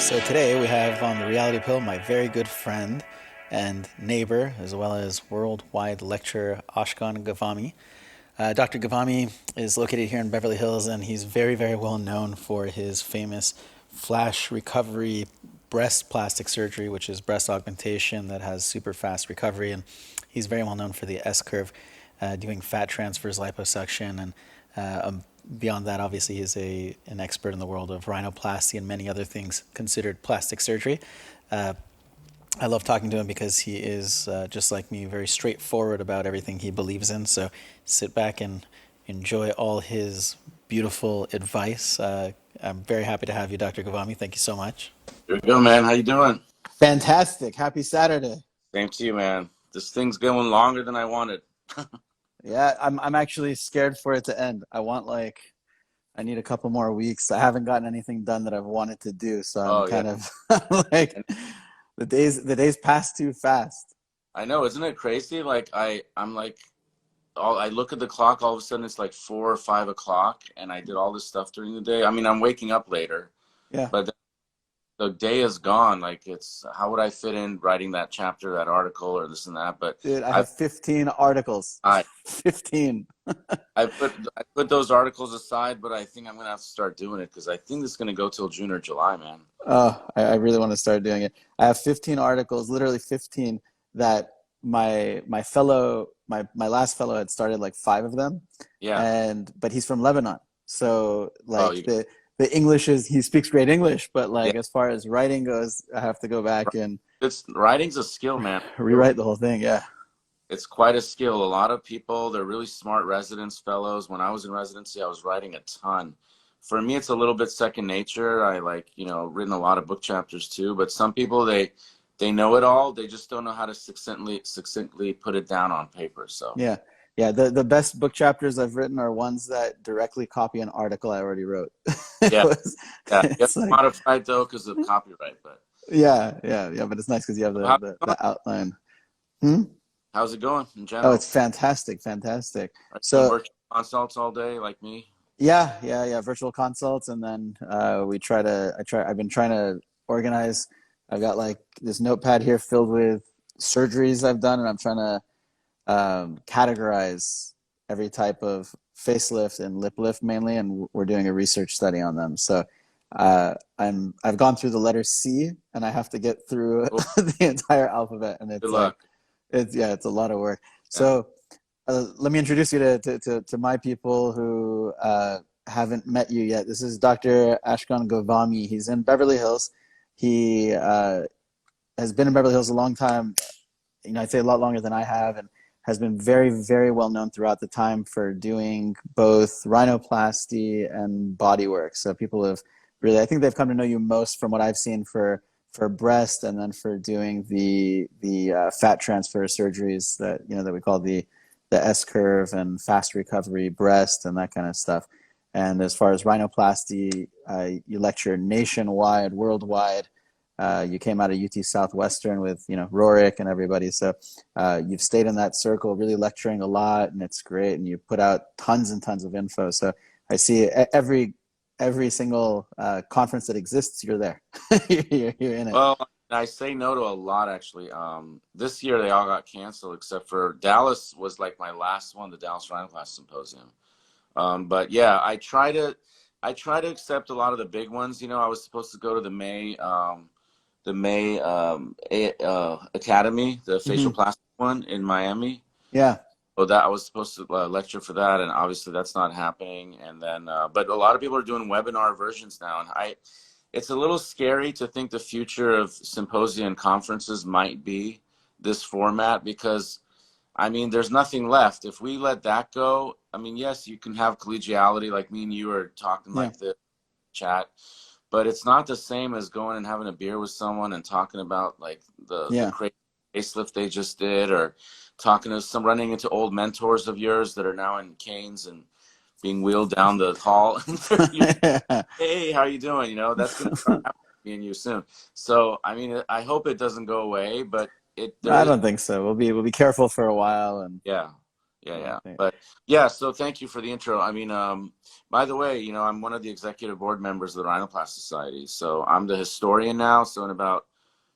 So today we have on the Reality Pill my very good friend and neighbor, as well as worldwide lecturer Ashkan Ghavami. Dr. Ghavami is located here in Beverly Hills, and he's very, very well known for his famous flash recovery breast plastic surgery, which is breast augmentation that has super fast recovery. And he's very well known for the S curve, doing fat transfers, liposuction, and beyond that, obviously, he's an expert in the world of rhinoplasty and many other things considered plastic surgery. I love talking to him because he is, just like me, very straightforward about everything he believes in. So sit back and enjoy all his beautiful advice. I'm very happy to have you, Dr. Ghavami. Thank you so much. Here we go, man. How you doing? Fantastic. Happy Saturday. Same to you, man. This thing's going longer than I wanted. Yeah, I'm actually scared for it to end. I need a couple more weeks. I haven't gotten anything done that I've wanted to do, so I'm kind of like the days pass too fast. I know, isn't it crazy? Like I'm like, I look at the clock, all of a sudden it's like 4 or 5 o'clock, and I did all this stuff during the day. I mean, I'm waking up later, Yeah. but the day is gone. Like, it's, how would I fit in writing that chapter, that article, or this and that? But Dude, I have 15 articles. 15. I put those articles aside, but I think I'm gonna have to start doing it because I think this is gonna go till June or July, man. Oh, I really want to start doing it. I have 15 articles, literally 15, that my last fellow had started like 5 of them. Yeah. But he's from Lebanon. So like Oh, the English he speaks great English, but yeah. like as far as writing goes, I have to go back and Writing's a skill, man. rewrite the whole thing. Yeah. It's quite a skill. A lot of people, they're really smart residence fellows. When I was in residency, I was writing a ton. For me, it's a little bit second nature. I written a lot of book chapters too, but some people, they know it all. They just don't know how to succinctly put it down on paper. So Yeah. Yeah, the best book chapters I've written are ones that directly copy an article I already wrote. yeah, It's it's modified though because of copyright. But yeah, but it's nice because you have the outline. How's it going in Oh, general? it's fantastic. Are you doing So virtual consults all day like me? yeah, virtual consults, and then I've been trying to organize. I've got like this notepad here filled with surgeries I've done, and I'm trying to categorize every type of facelift and lip lift mainly, and we're doing a research study on them. So I've gone through the letter C, and I have to get through the entire alphabet, and it's Good luck. it's a lot of work. Yeah. So let me introduce you to my people who haven't met you yet. This is Dr. Ashkan Ghavami. He's in Beverly Hills. He has been in Beverly Hills a long time. I'd say a lot longer than I have, and has been very, very well known throughout the time for doing both rhinoplasty and body work. So people have really, I think they've come to know you most from what I've seen for breast, and then for doing the fat transfer surgeries that we call the S curve and fast recovery breast and that kind of stuff. And as far as rhinoplasty, you lecture nationwide, worldwide. You came out of UT Southwestern with Rorik and everybody, so you've stayed in that circle, really lecturing a lot, and it's great. And you put out tons and tons of info. So I see every single conference that exists, you're there. you're in it. Well, I say no to a lot actually. This year they all got canceled except for Dallas was like my last one, the Dallas Rhinoplasty Symposium. But yeah, I try to accept a lot of the big ones. I was supposed to go to the May Academy, the facial plastic one in Miami. Yeah. So that I was supposed to lecture for that, and obviously that's not happening. And then, but a lot of people are doing webinar versions now, and it's a little scary to think the future of symposia and conferences might be this format because, I mean, there's nothing left. If we let that go, I mean, yes, you can have collegiality like me and you are talking like the chat. But it's not the same as going and having a beer with someone and talking about like the crazy facelift they just did, or running into old mentors of yours that are now in canes and being wheeled down the hall. Hey, how are you doing? That's going to start happening to me and you soon. So, I mean, I hope it doesn't go away, but I don't think so. We'll be careful for a while, and yeah. Yeah, Yeah, yeah. But yeah, so thank you for the intro. I mean, by the way, you know, I'm one of the executive board members of the Rhinoplasty Society. So I'm the historian now. So in about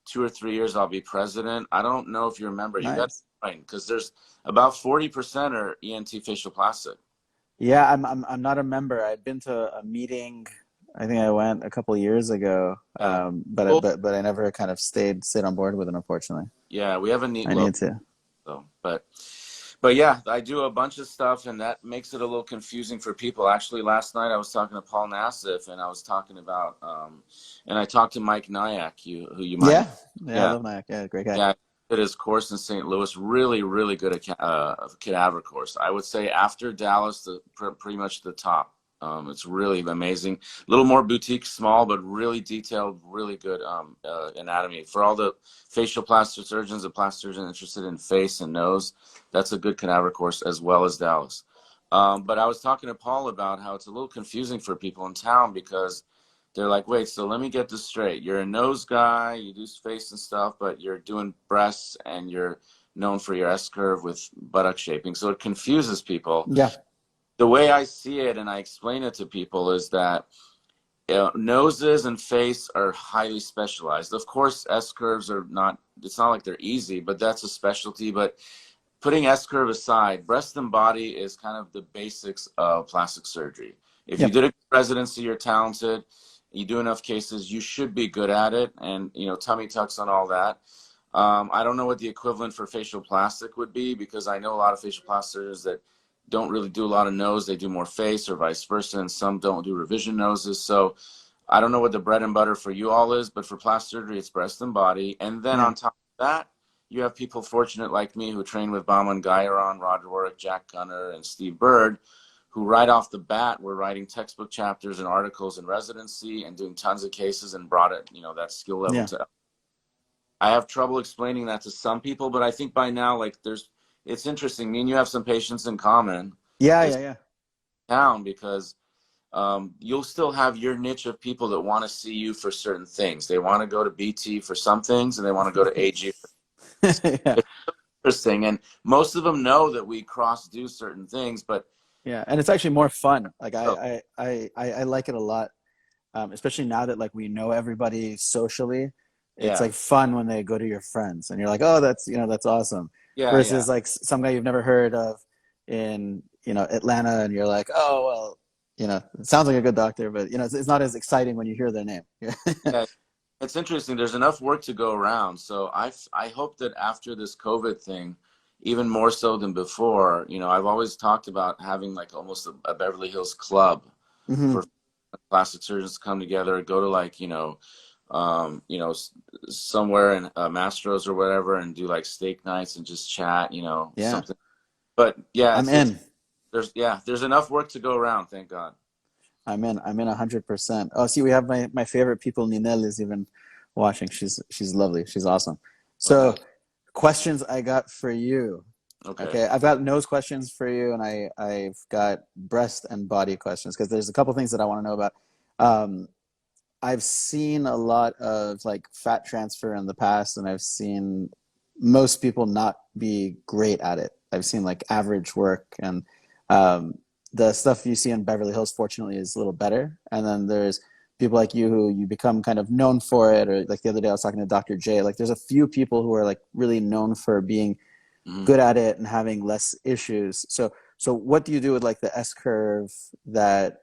2 or 3 years, I'll be president. I don't know if you remember, you got nice. right, because there's about 40% are ENT facial plastic. Yeah, I'm not a member. I'd been to a meeting. I think I went a couple years ago, Yeah. but Well, but I never kind of stayed on board with it, unfortunately. yeah, we have a neat I logo. need to. So, but yeah, I do a bunch of stuff, and that makes it a little confusing for people. Actually, last night I was talking to Paul Nassif, and I was talking about, and I talked to Mike Nyack, who you might know. Yeah, yeah, I Yeah, love Nyack. Yeah, great guy. yeah. I did his course in St. Louis. Really, really good at cadaver course. I would say after Dallas, pretty much the top. It's really amazing. A little more boutique, small, but really detailed, really good anatomy. For all the facial plastic surgeons and plastic surgeons interested in face and nose, that's a good cadaver course as well as Dallas. But I was talking to Paul about how it's a little confusing for people in town because they're like, wait, so let me get this straight. You're a nose guy, you do face and stuff, but you're doing breasts and you're known for your S curve with buttock shaping. So it confuses people. Yeah, The way I see it and I explain it to people is that noses and face are highly specialized. Of course, S curves are not, it's not like they're easy, but that's a specialty. But putting S curve aside, breast and body is kind of the basics of plastic surgery. If you yep, did a residency, you're talented, you do enough cases, you should be good at it. And, you know, tummy tucks and all that. I don't know what the equivalent for facial plastic would be because I know a lot of facial plastic surgeons that don't really do a lot of nose. They do more face or vice versa. And some don't do revision noses. So I don't know what the bread and butter for you all is, but for plastic surgery, it's breast and body. And then yeah, on top of that, you have people fortunate like me who train with Bauman Guyron, Roger Warwick, Jack Gunner, and Steve Bird, who right off the bat were writing textbook chapters and articles in residency and doing tons of cases and brought it, you know, that skill level yeah, to. I have trouble explaining that to some people, but I think by now, like, it's interesting. Me and you have some patients in common. yeah, It's yeah, yeah. down because you'll still have your niche of people that want to see you for certain things. They want to go to BT for some things, and they want to go to AG for Yeah, it's interesting. And most of them know that we cross do certain things, but yeah, and it's actually more fun. Like oh, I like it a lot, especially now that like we know everybody socially. It's yeah, like fun when they go to your friends, and you're like, oh, that's that's awesome. yeah, yeah, Versus like some guy you've never heard of in Atlanta, and you're like, oh well, it sounds like a good doctor, but it's not as exciting when you hear their name. yeah. It's interesting. There's enough work to go around. So I hope that after this COVID thing, even more so than before, you know, I've always talked about having like almost a Beverly Hills club Hmm. for plastic surgeons to come together, go to like, somewhere in Mastro's or whatever and do like steak nights and just chat, Yeah, something. But yeah, I'm in. there's enough work to go around. Thank God. I'm in 100%. Oh, see, we have my favorite people. Ninel is even watching. She's lovely. She's awesome. Oh, So, nice. questions I got for you. Okay. Okay, I've got nose questions for you, and I've got breast and body questions because there's a couple things that I want to know about. Um, I've seen a lot of like fat transfer in the past, and I've seen most people not be great at it. I've seen like average work, and um, the stuff you see in Beverly Hills, fortunately, is a little better. And then there's people like you who you become kind of known for it, or like the other day I was talking to Dr. J. Like there's a few people who are like really known for being Mhm. good at it and having less issues. So what do you do with like the S curve that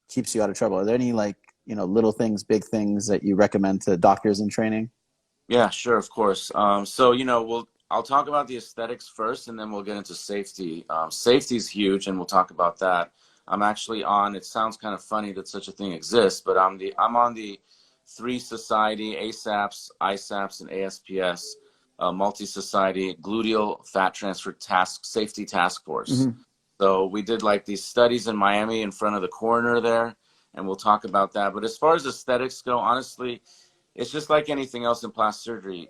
keeps you out of trouble? Are there any like, little things, big things that you recommend to doctors in training? Yeah, sure, of course. I'll talk about the aesthetics first, and then we'll get into safety. Safety is huge, and we'll talk about that. I'm actually on. It sounds kind of funny that such a thing exists, but I'm on the three society ASAPS, ISAPS, and ASPS multi-society gluteal fat transfer task safety task force. Hmm. So we did like these studies in Miami in front of the coroner there, and we'll talk about that. But as far as aesthetics go, honestly, it's just like anything else in plastic surgery.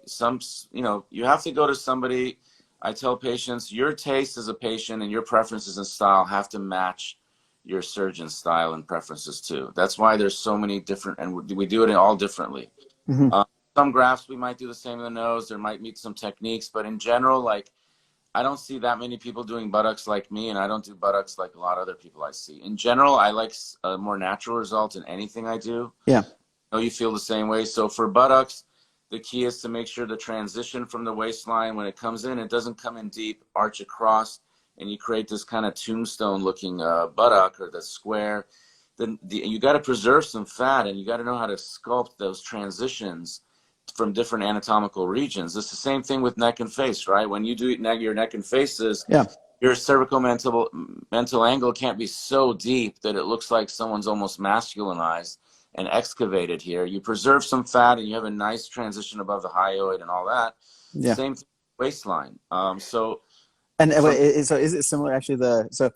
You have to go to somebody. I tell patients, your taste as a patient and your preferences and style have to match your surgeon's style and preferences too. That's why there's so many different, and we do it all differently. Hmm. Some grafts we might do the same in the nose. There might be some techniques, but in general, like I don't see that many people doing buttocks like me, and I don't do buttocks like a lot of other people I see. In general, I like a more natural result in anything I do. Yeah. I know you feel the same way. So for buttocks, the key is to make sure the transition from the waistline, when it comes in, it doesn't come in deep, arch across, and you create this kind of tombstone looking buttock, or the square. Then you got to preserve some fat, and you got to know how to sculpt those transitions from different anatomical regions. It's the same thing with neck and face, right? When you do your neck and faces, Yeah. your cervical mental angle can't be so deep that it looks like someone's almost masculinized and excavated here. You preserve some fat, and you have a nice transition above the hyoid and all that. Yeah. Same thing with waistline. So is it similar actually? So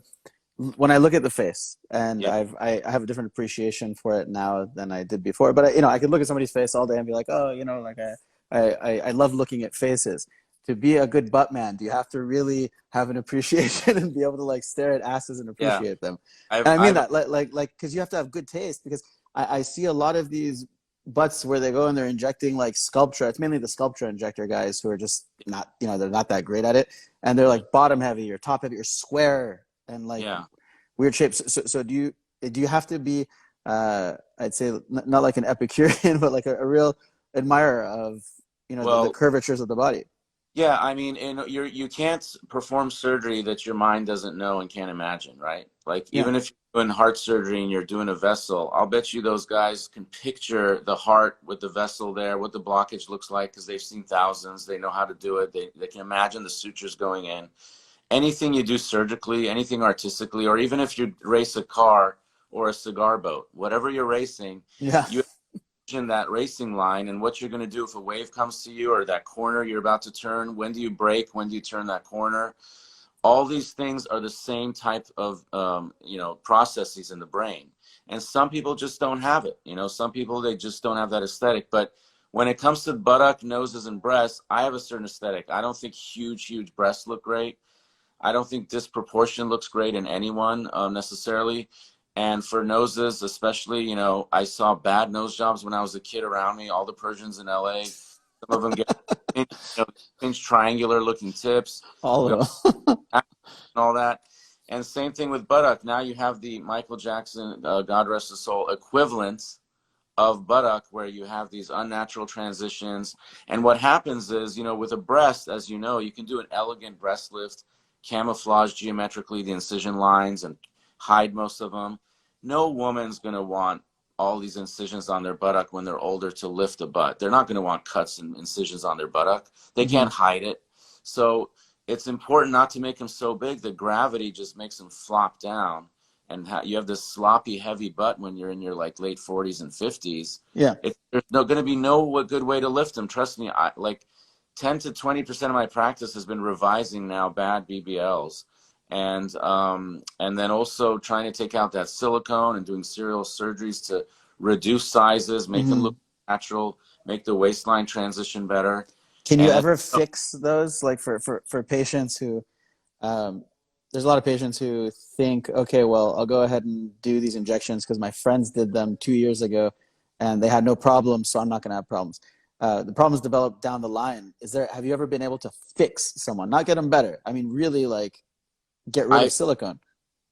when I look at the face, and yeah, I have a different appreciation for it now than I did before. But I could look at somebody's face all day and be like, oh, like I love looking at faces. To be a good butt man, do you have to really have an appreciation and be able to like stare at asses and yeah. appreciate them? I've, And I mean I've, that like because you have to have good taste, because I see a lot of these butts where they go and they're injecting like Sculptra. It's mainly the Sculptra injector guys who are just not, they're not that great at it, and they're like bottom heavy or top heavy or square and like yeah. weird shapes. So do you have to be I'd say not like an Epicurean, but like a real admirer of the Well, curvatures of the body? yeah, I mean, you can't perform surgery that your mind doesn't know and can't imagine, right? Like Yeah. even if you're doing heart surgery and you're doing a vessel, I'll bet you those guys can picture the heart with the vessel there, what the blockage looks like, because they've seen thousands. They know how to do it. They can imagine the sutures going in. Anything you do surgically, anything artistically, or even if you race a car or a cigar boat, whatever you're racing, Yeah. you in that racing line and what you're going to do if a wave comes to you, or that corner you're about to turn. When do you brake? When do you turn that corner? All these things are the same type of processes in the brain, and some people just don't have it. Some people, they just don't have that aesthetic. But when it comes to buttock, noses, and breasts, I have a certain aesthetic. I don't think huge breasts look great. I don't think disproportion looks great in anyone necessarily. And for noses, especially, I saw bad nose jobs when I was a kid around me. All the Persians in LA, some of them get triangular looking tips, All you know, of them. and all that. And same thing with buttock. Now you have the Michael Jackson, God rest his soul, equivalent of buttock, where you have these unnatural transitions. And what happens is, with a breast, as you can do an elegant breast lift, camouflage geometrically the incision lines and hide most of them. No woman's going to want all these incisions on their buttock when they're older to lift a butt. They're not going to want cuts and incisions on their buttock. They Mm-hmm. can't hide it. So it's important not to make them so big that gravity just makes them flop down, and you have this sloppy, heavy butt when you're in your like late 40s and 50s. Yeah. There's going to be no good way to lift them. Trust me. 10 to 20% of my practice has been revising now bad BBLs, and then also trying to take out that silicone and doing serial surgeries to reduce sizes, make them look natural, make the waistline transition better. Can you And then, ever fix those, like for patients who there's a lot of patients who think, okay, well, I'll go ahead and do these injections because my friends did them 2 years ago and they had no problems, so I'm not going to have problems. The problems develop down the line. Have you ever been able to fix someone, not get them better? I mean, really like get rid of silicone?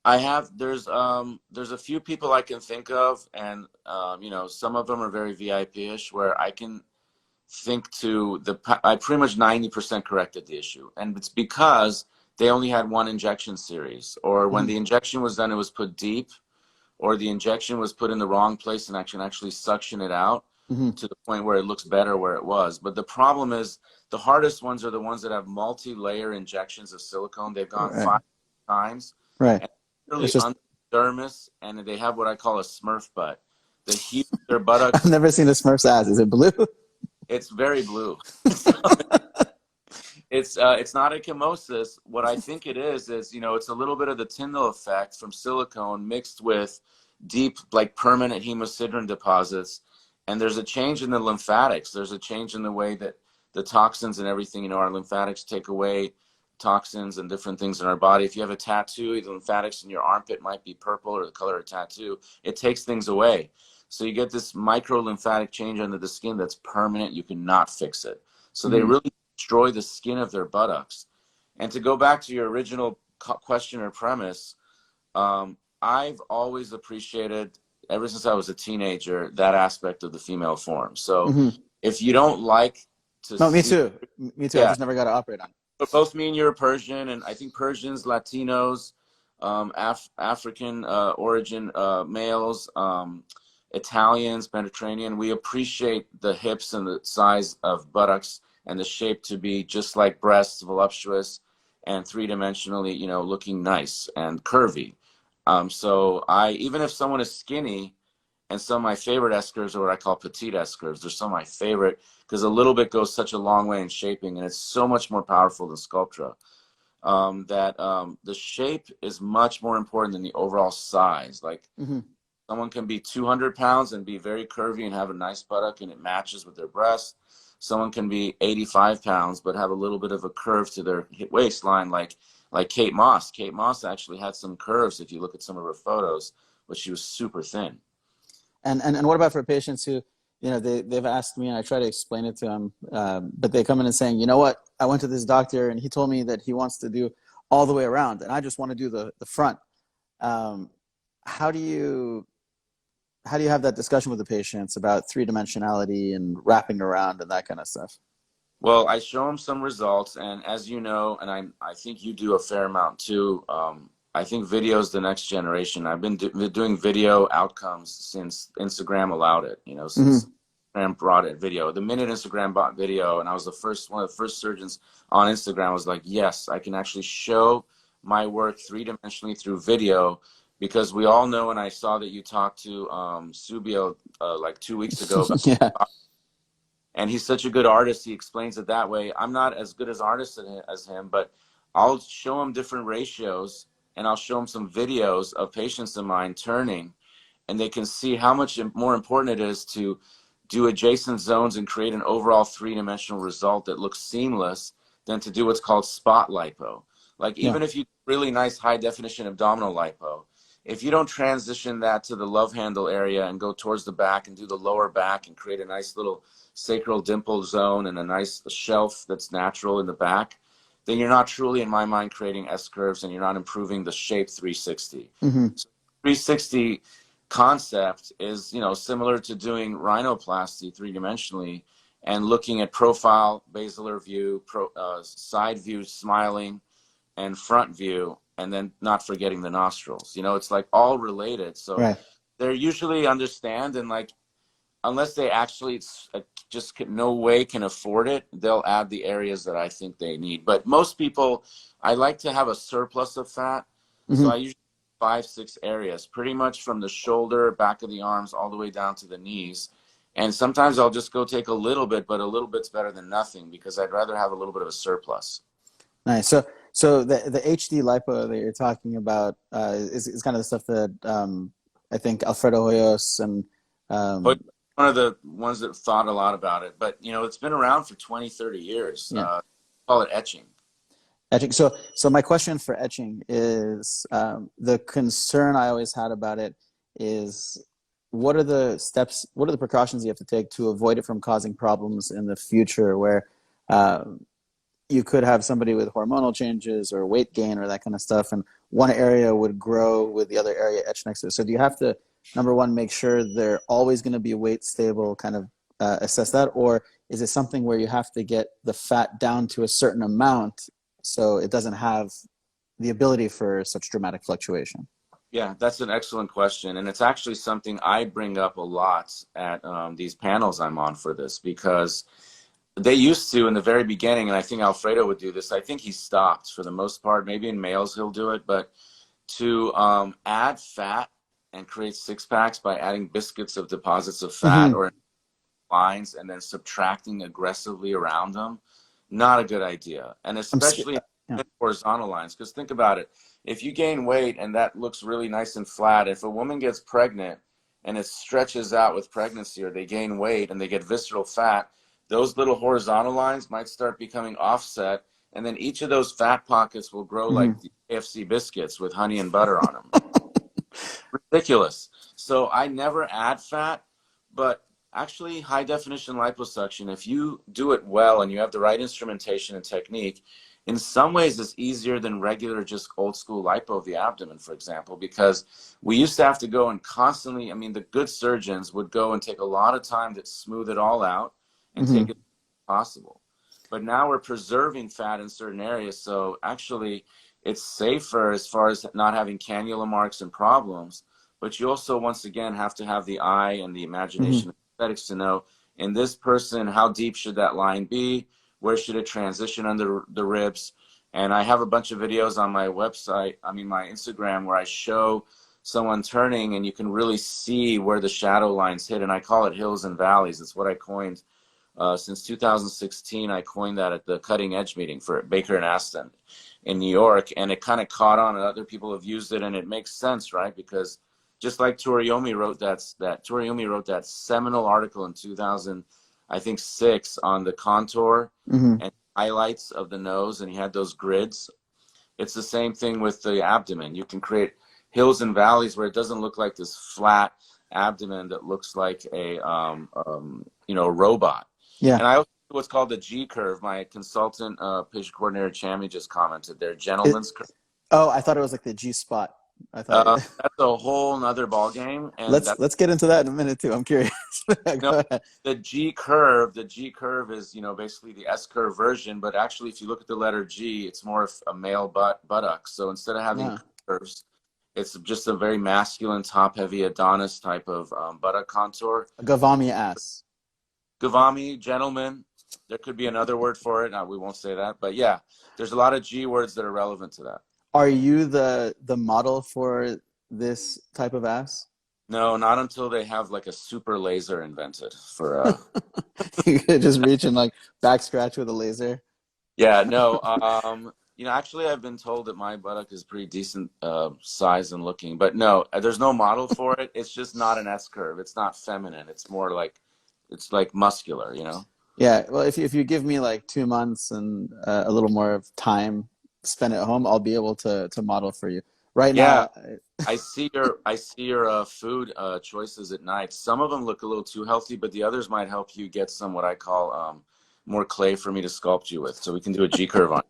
I have, there's a few people I can think of, and some of them are very VIP-ish, where I can think I pretty much 90% corrected the issue. And it's because they only had one injection series, or when the injection was done, it was put deep, or the injection was put in the wrong place and actually suction it out to the point where it looks better where it was. But the problem is the hardest ones are the ones that have multi-layer injections of silicone. They've gone 5 times. Right. And literally It's just under the dermis, and they have what I call a Smurf butt. The heat of their buttocks, I've never seen a Smurf's ass. Is it blue? it's very blue. It's not a chemosis. What I think it is it's a little bit of the Tyndall effect from silicone mixed with deep, like permanent hemosiderin deposits. And there's a change in the lymphatics. There's a change in the way that the toxins and everything, our lymphatics take away toxins and different things in our body. If you have a tattoo, the lymphatics in your armpit might be purple, or the color of tattoo. It takes things away. So you get this micro lymphatic change under the skin that's permanent. You cannot fix it. So they really destroy the skin of their buttocks. And to go back to your original question or premise, I've always appreciated, ever since I was a teenager, that aspect of the female form. So if you don't like to No, me see, too. Me too. I yeah, just never got to operate on it. but both me and you are Persian, and I think Persians, Latinos, African origin males, Italians, Mediterranean, we appreciate the hips and the size of buttocks and the shape to be just like breasts, voluptuous and three-dimensionally, you know, looking nice and curvy. So even if someone is skinny, and some of my favorite S curves are what I call petite S curves. They're some of my favorite because a little bit goes such a long way in shaping, and it's so much more powerful than Sculptra. The shape is much more important than the overall size. Like someone can be 200 pounds and be very curvy and have a nice buttock and it matches with their breast. Someone can be 85 pounds but have a little bit of a curve to their waistline, like Kate Moss. Kate Moss actually had some curves if you look at some of her photos, but she was super thin. And what about for patients who, you know, they've asked me and I try to explain it to them, but they come in and saying, you know what, I went to this doctor and he told me that he wants to do all the way around and I just want to do the front. How do you have that discussion with the patients about three-dimensionality and wrapping around and that kind of stuff? Well, I show them some results, and as you know, and I think you do a fair amount too. I think video is the next generation. I've been doing video outcomes since Instagram allowed it. You know, since Instagram brought it video. The minute Instagram bought video, and I was one of the first surgeons on Instagram, I was like, yes, I can actually show my work three-dimensionally through video, because we all know, and I saw that you talked to Subio like 2 weeks ago about Yeah. and he's such a good artist. He explains it that way. I'm not as good as artist as him, but I'll show him different ratios and I'll show him some videos of patients of mine turning, and they can see how much more important it is to do adjacent zones and create an overall three-dimensional result that looks seamless than to do what's called spot lipo. Like even if you really nice high definition abdominal lipo, if you don't transition that to the love handle area and go towards the back and do the lower back and create a nice little sacral dimple zone and a nice shelf that's natural in the back, then you're not truly, in my mind, creating S curves and you're not improving the shape 360. So 360 concept is, you know, similar to doing rhinoplasty three-dimensionally and looking at profile, basilar view, side view, smiling, and front view, and then not forgetting the nostrils. You know, it's like all related. So they're usually understand, and like, unless they actually just no way can afford it, they'll add the areas that I think they need. But most people, I like to have a surplus of fat. So I usually 5-6 areas, pretty much from the shoulder, back of the arms, all the way down to the knees. And sometimes I'll just go take a little bit, but a little bit's better than nothing because I'd rather have a little bit of a surplus. Nice. So the HD lipo that you're talking about is kind of the stuff that I think Alfredo Hoyos and one of the ones that thought a lot about it, but you know, it's been around for 20-30 years. Call it etching. So my question for etching is, the concern I always had about it is, what are the steps, what are the precautions you have to take to avoid it from causing problems in the future, where you could have somebody with hormonal changes or weight gain or that kind of stuff, and one area would grow with the other area etched next to it. So do you have to, number one, make sure they're always going to be weight stable, kind of assess that? Or is it something where you have to get the fat down to a certain amount so it doesn't have the ability for such dramatic fluctuation? Yeah, that's an excellent question. And it's actually something I bring up a lot at these panels I'm on for this, because they used to in the very beginning, and I think Alfredo would do this. I think he stopped for the most part. Maybe in males he'll do it, but to add fat and create six packs by adding biscuits of deposits of fat or lines and then subtracting aggressively around them, not a good idea. And especially horizontal lines, because think about it. If you gain weight and that looks really nice and flat, if a woman gets pregnant and it stretches out with pregnancy, or they gain weight and they get visceral fat, those little horizontal lines might start becoming offset, and then each of those fat pockets will grow like the KFC biscuits with honey and butter on them. Ridiculous. So I never add fat, but Actually, high definition liposuction, if you do it well and you have the right instrumentation and technique, in some ways it's easier than regular just old school lipo of the abdomen, for example, because we used to have to go and constantly, I mean, the good surgeons would go and take a lot of time to smooth it all out and take Hmm. it possible. But now we're preserving fat in certain areas, so actually it's safer as far as not having cannula marks and problems. But you also, once again, have to have the eye and the Hmm. imagination aesthetics to know in this person, how deep should that line be? Where should it transition under the ribs? And I have a bunch of videos on my website, I mean, my Instagram, where I show someone turning and you can really see where the shadow lines hit. And I call it hills and valleys. It's what I coined. Since 2016, I coined that at the cutting edge meeting for Baker and Aston in New York, and it kind of caught on, and other people have used it, and it makes sense, right? Because just like Toriyomi wrote that seminal article in 2000, I think 6, on the contour Hmm. and highlights of the nose, and he had those grids. It's the same thing with the abdomen. You can create hills and valleys where it doesn't look like this flat abdomen that looks like a robot. Yeah. And I also do what's called the G curve. My consultant, patient coordinator Chammy, just commented there, It, gentleman's curve. oh, I thought it was like the G spot. I thought. That's a whole nother ball game, and Let's that's let's get into that in a minute too. I'm curious. no, Go ahead. the G curve. The G curve is, basically the S curve version, but actually, if you look at the letter G, it's more of a male buttock. So instead of having Yeah. curves, it's just a very masculine, top-heavy Adonis type of buttock contour. Ghavami ass. Ghavami, gentleman. There could be another word for it. No, we won't say that, but yeah, there's a lot of G words that are relevant to that. Are you the model for this type of ass? No, not until they have like a super laser invented for You could just reach and like back scratch with a laser. Yeah, no. Actually, I've been told that my buttock is pretty decent size and looking, but no, there's no model for it. It's just not an S curve. It's not feminine. It's more like it's like muscular, you know? Yeah, well, if you give me like 2 months and a little more of time spent at home, I'll be able to model for you. Right Yeah, now, I see your food choices at night. Some of them look a little too healthy, but the others might help you get some what I call more clay for me to sculpt you with, so we can do a G curve on.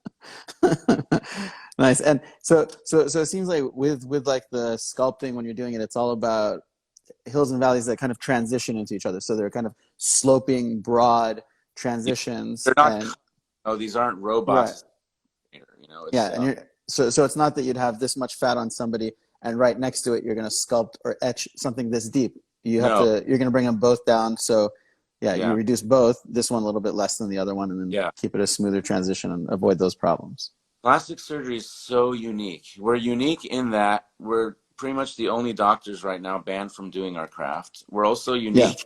nice. And so it seems like with like the sculpting when you're doing it, it's all about hills and valleys that kind of transition into each other. So they're kind of sloping, broad transitions, They're not. and No, these aren't right. robots. It's Yeah, and so it's not that you'd have this much fat on somebody and right next to it you're going to sculpt or etch something this deep. no, You're going to bring them both down. So yeah, you yeah, reduce both, this one a little bit less than the other one, and then yeah. keep it a smoother transition and avoid those problems. Plastic surgery is so unique. We're unique in that we're pretty much the only doctors right now banned from doing our craft. We're also Yeah. unique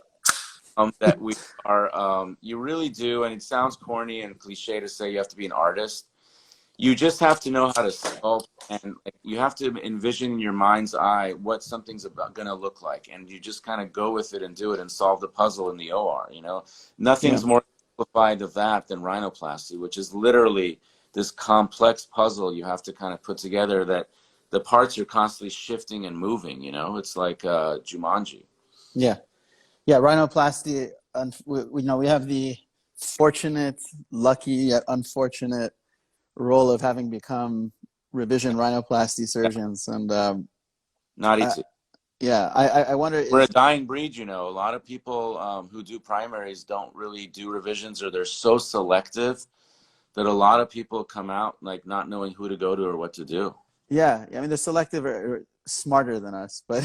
that we are. You really do, and it sounds corny and cliche to say you have to be an artist. You just have to know how to sculpt, and you have to envision in your mind's eye what something's going to look like, and you just kind of go with it and do it and solve the puzzle in the OR. Yeah. Nothing's more simplified of that than rhinoplasty, which is literally this complex puzzle you have to kind of put together, that the parts are constantly shifting and moving. It's like Jumanji. Yeah. Yeah. Rhinoplasty, we have the fortunate, lucky, yet unfortunate role of having become revision rhinoplasty Yeah, surgeons. And not I, easy. yeah, I wonder We're a is, dying breed. A lot of people who do primaries don't really do revisions, or they're so selective that a lot of people come out like not knowing who to go to or what to do. yeah, I mean, the selective are smarter than us, but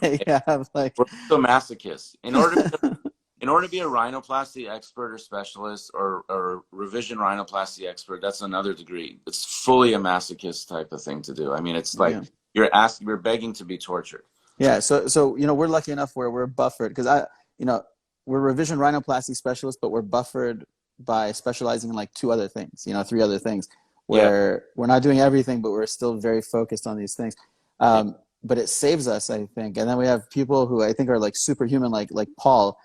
they have like, We're so masochists. In order to be a rhinoplasty expert or specialist, or revision rhinoplasty expert, that's another degree. It's fully a masochist type of thing to do. I mean, it's like yeah. you're begging to be tortured. Yeah, so we're lucky enough where we're buffered because you know, we're revision rhinoplasty specialists, but we're buffered by specializing in like two other things, three other things, Yeah, where we're not doing everything, but we're still very focused on these things. yeah. But it saves us, I think. And then we have people who I think are like superhuman, like Paul.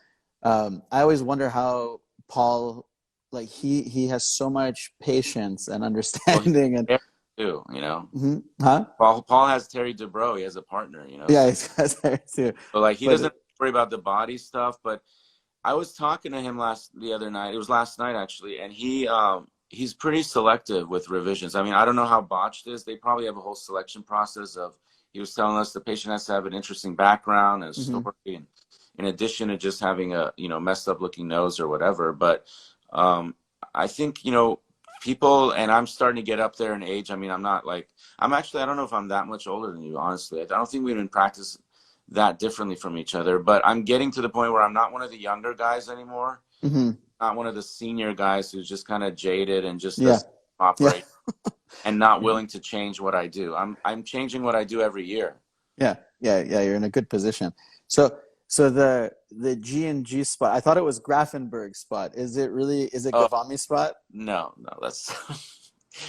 I always wonder how Paul, like he has so much patience and Well, he's understanding and there too. mhm. Huh? Paul has Terry Dubrow. He has a partner. Yeah, So he's there too. but like he But doesn't worry about the body stuff, but I was talking to him the other night. It was last night actually, and he's pretty selective with revisions. I mean, I don't know how botched it is. They probably have a whole selection process of. He was telling us the patient has to have an interesting background and a Hmm. story, and in addition to just having a messed up looking nose or whatever. But I think people, and I'm starting to get up there in age. I mean, I don't know if I'm that much older than you, honestly. I don't think we even practice that differently from each other, but I'm getting to the point where I'm not one of the younger guys anymore, Hmm. not one of the senior guys who's just kind of jaded and just Yeah. does Yeah. operate and not Yeah. willing to change what I do. I'm changing what I do every year. Yeah. Yeah. Yeah. You're in a good position. So, so the G and G spot, I thought it was Grafenberg spot. Is it Oh, Ghavami spot? no, that's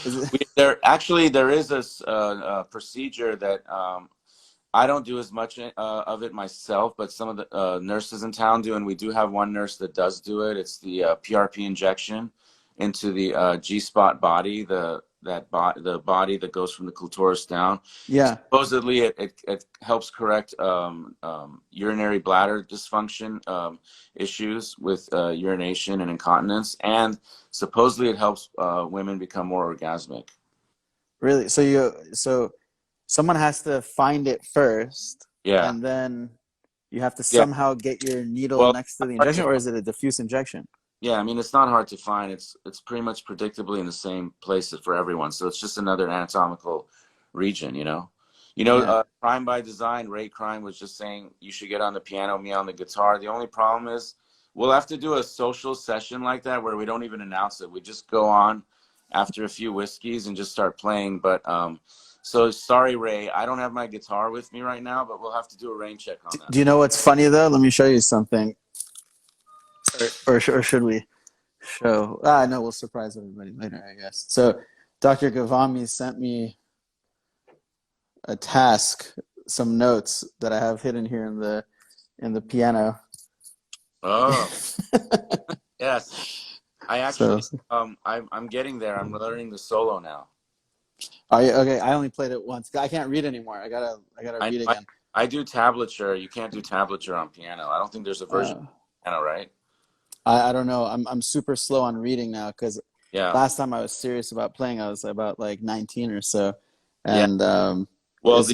Is it? there is a procedure that I don't do as much of it myself, but some of the nurses in town do, and we do have one nurse that does do it. It's the PRP injection into the G-spot body, the body that goes from the clitoris down. Yeah. Supposedly, it helps correct urinary bladder dysfunction issues with urination and incontinence, and supposedly it helps women become more orgasmic. Really? So someone has to find it first, Yeah, and then you have to yeah. somehow get your needle Well, next to the injection, or is it a diffuse injection? yeah, I mean, it's not hard to find. It's pretty much predictably in the same place for everyone. So it's just another anatomical region, you know. Yeah. Crime by Design, Ray Crime was just saying you should get on the piano, me on the guitar. The only problem is we'll have to do a social session like that where we don't even announce it. We just go on after a few whiskeys and just start playing. But so sorry, Ray, I don't have my guitar with me right now, but we'll have to do a rain check on that. Do you know what's funny though? Let me show you something. Or should we show? No, we'll surprise everybody later, I guess. So, Dr. Ghavami sent me a task, some notes that I have hidden here in the piano. Oh, yes. I So, actually, I'm getting there. I'm learning the solo now. okay? I only played it once. I can't read anymore. I gotta I read I, again. I do tablature. You can't do tablature on piano. I don't think there's a version Uh, of piano, right? I don't know. I'm super slow on reading now because Yeah, last time I was serious about playing, I was about like 19 or so, yeah. and Well, is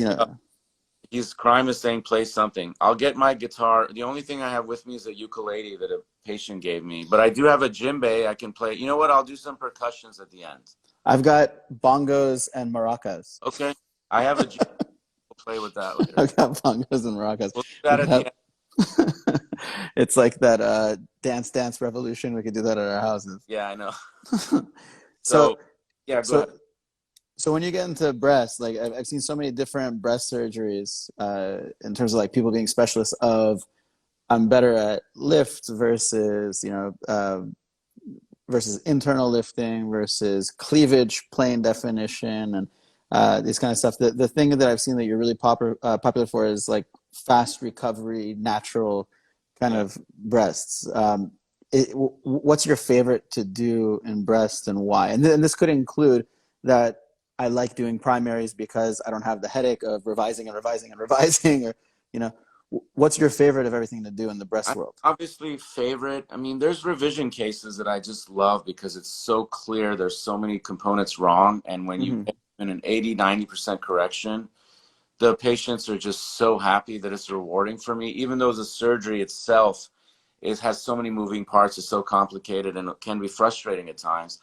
his crime is saying play something. I'll get my guitar. The only thing I have with me is a ukulele that a patient gave me, but I do have a djembe I can play. You know what? I'll do some percussions at the end. I've got bongos and maracas. Okay, I have a djembe. We'll play with that later. I've got bongos and maracas. We'll do We that could at the have. end. It's like that dance revolution. We could do that at our houses. Yeah, I know. So So, yeah, go so ahead. so when you get into breast, like I've seen so many different breast surgeries in terms of like people being specialists of I'm better at lift versus versus internal lifting versus cleavage plane definition and this kind of stuff. The thing that I've seen that you're really popular for is like fast recovery, natural kind Yeah. of breasts. What's your favorite to do in breast and why? And this could include that I like doing primaries because I don't have the headache of revising and revising and revising, or you know, what's your favorite of everything to do in the breast I world? obviously favorite. I mean, there's revision cases that I just love because it's so clear. There's so many components wrong. And when you Hmm. get in an 80-90% correction, the patients are just so happy that it's rewarding for me, even though the surgery itself it has so many moving parts, it's so complicated and it can be frustrating at times.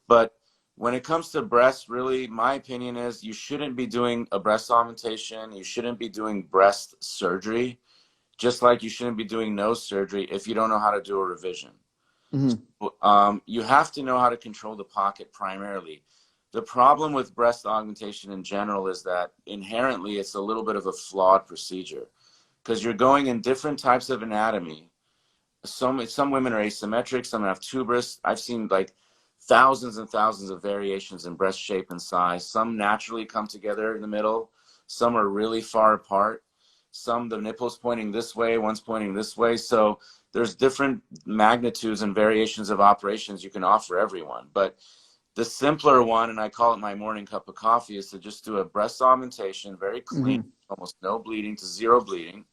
But when it comes to breast, really, my opinion is you shouldn't be doing a breast augmentation. You shouldn't be doing breast surgery, just like you shouldn't be doing nose surgery if you don't know how to do a revision. Hmm. You have to know how to control the pocket primarily. The problem with breast augmentation in general is that inherently it's a little bit of a flawed procedure because you're going in different types of anatomy. Some women are asymmetric, some have tuberous. I've seen like thousands and thousands of variations in breast shape and size. Some naturally come together in the middle, some are really far apart. Some the nipples pointing this way, one's pointing this way. So there's different magnitudes and variations of operations you can offer everyone. But the simpler one, and I call it my morning cup of coffee, is to just do a breast augmentation, very clean, Hmm. almost no bleeding to zero bleeding.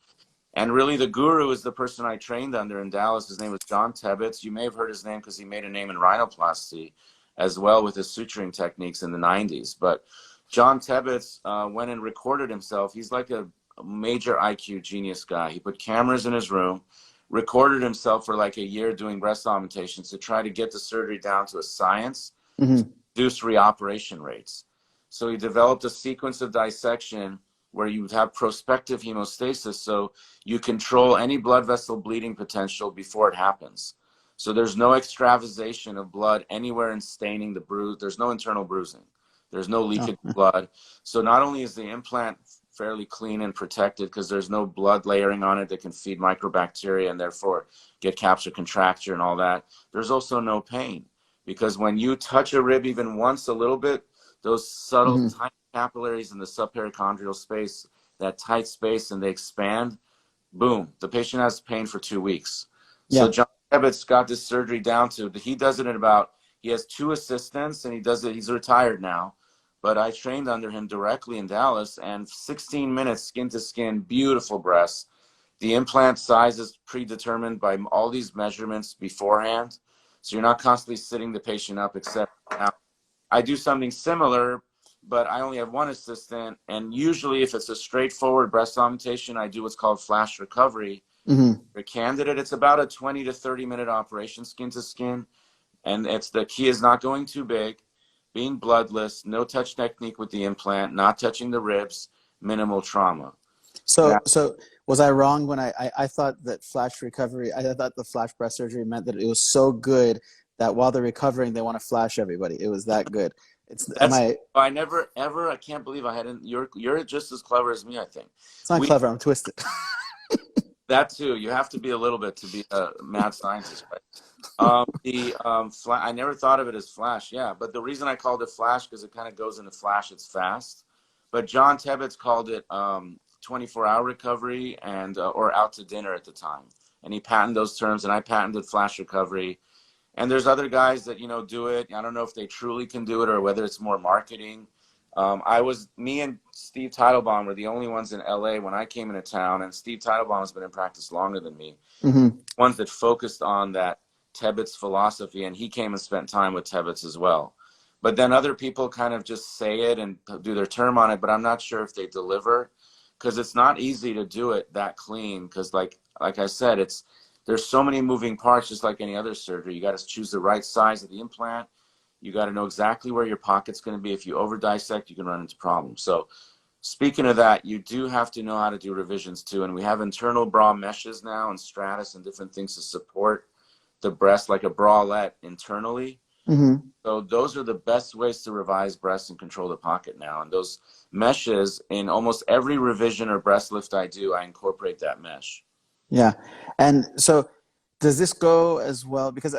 And really, the guru is the person I trained under in Dallas. His name was John Tebbets. You may have heard his name because he made a name in rhinoplasty as well with his suturing techniques in the 90s. But John Tebbets went and recorded himself. He's like a major IQ genius guy. He put cameras in his room, recorded himself for like a year doing breast augmentations to try to get the surgery down to a science, Mm-hmm. reduce reoperation rates. So he developed a sequence of dissection where you would have prospective hemostasis, so you control any blood vessel bleeding potential before it happens. So there's no extravasation of blood anywhere in staining the bruise. There's no internal bruising. There's no leakage of blood. So not only is the implant fairly clean and protected because there's no blood layering on it that can feed microbacteria and therefore get capsular contracture and all that, there's also no pain. Because when you touch a rib even once a little bit, those subtle Mm-hmm. tiny capillaries in the subperitoneal space, that tight space, and they expand, boom, the patient has pain for 2 weeks. So Yeah. John Ebbets got this surgery down to, he does it in about, he has 2 assistants and he does it, he's retired now, but I trained under him directly in Dallas, and 16 minutes skin to skin, beautiful breasts. The implant size is predetermined by all these measurements beforehand. So you're not constantly sitting the patient up, except now I do something similar, but I only have 1 assistant. And usually if it's a straightforward breast augmentation, I do what's called flash recovery. Mm-hmm. For a candidate, it's about a 20 to 30 minute operation skin to skin. And it's the key is not going too big, being bloodless, no touch technique with the implant, not touching the ribs, minimal trauma. So, Now, so was I wrong when I thought that flash recovery, I thought the flash breast surgery meant that it was so good that while they're recovering, they want to flash everybody. It was that good. Am that's I, I never ever, I can't believe I hadn't. You're just as clever as me, I think. it's not We clever. I'm twisted. That too. You have to be a little bit to be a mad scientist, right? I never thought of it as flash. Yeah, but the reason I called it flash because it kind of goes into flash. It's fast. But John Tebbets called it 24-hour recovery and or out to dinner at the time, and he patented those terms, and I patented flash recovery. And there's other guys that do it. I don't know if they truly can do it or whether it's more marketing. Me and Steve Teitelbaum were the only ones in LA when I came into town, and Steve Teitelbaum has been in practice longer than me. Mm-hmm. Ones that focused on that Tebbets philosophy, and he came and spent time with Tebbets as well. But then other people kind of just say it and do their term on it, but I'm not sure if they deliver, because it's not easy to do it that clean. Because like I said, there's so many moving parts, just like any other surgery. You got to choose the right size of the implant. You got to know exactly where your pocket's going to be. If you over dissect, you can run into problems. So speaking of that, you do have to know how to do revisions too. And we have internal bra meshes now and stratus and different things to support the breast, like a bralette internally. Mm-hmm. So those are the best ways to revise breasts and control the pocket now. And those meshes, in almost every revision or breast lift I do, I incorporate that mesh. Yeah. And so does this go as well? Because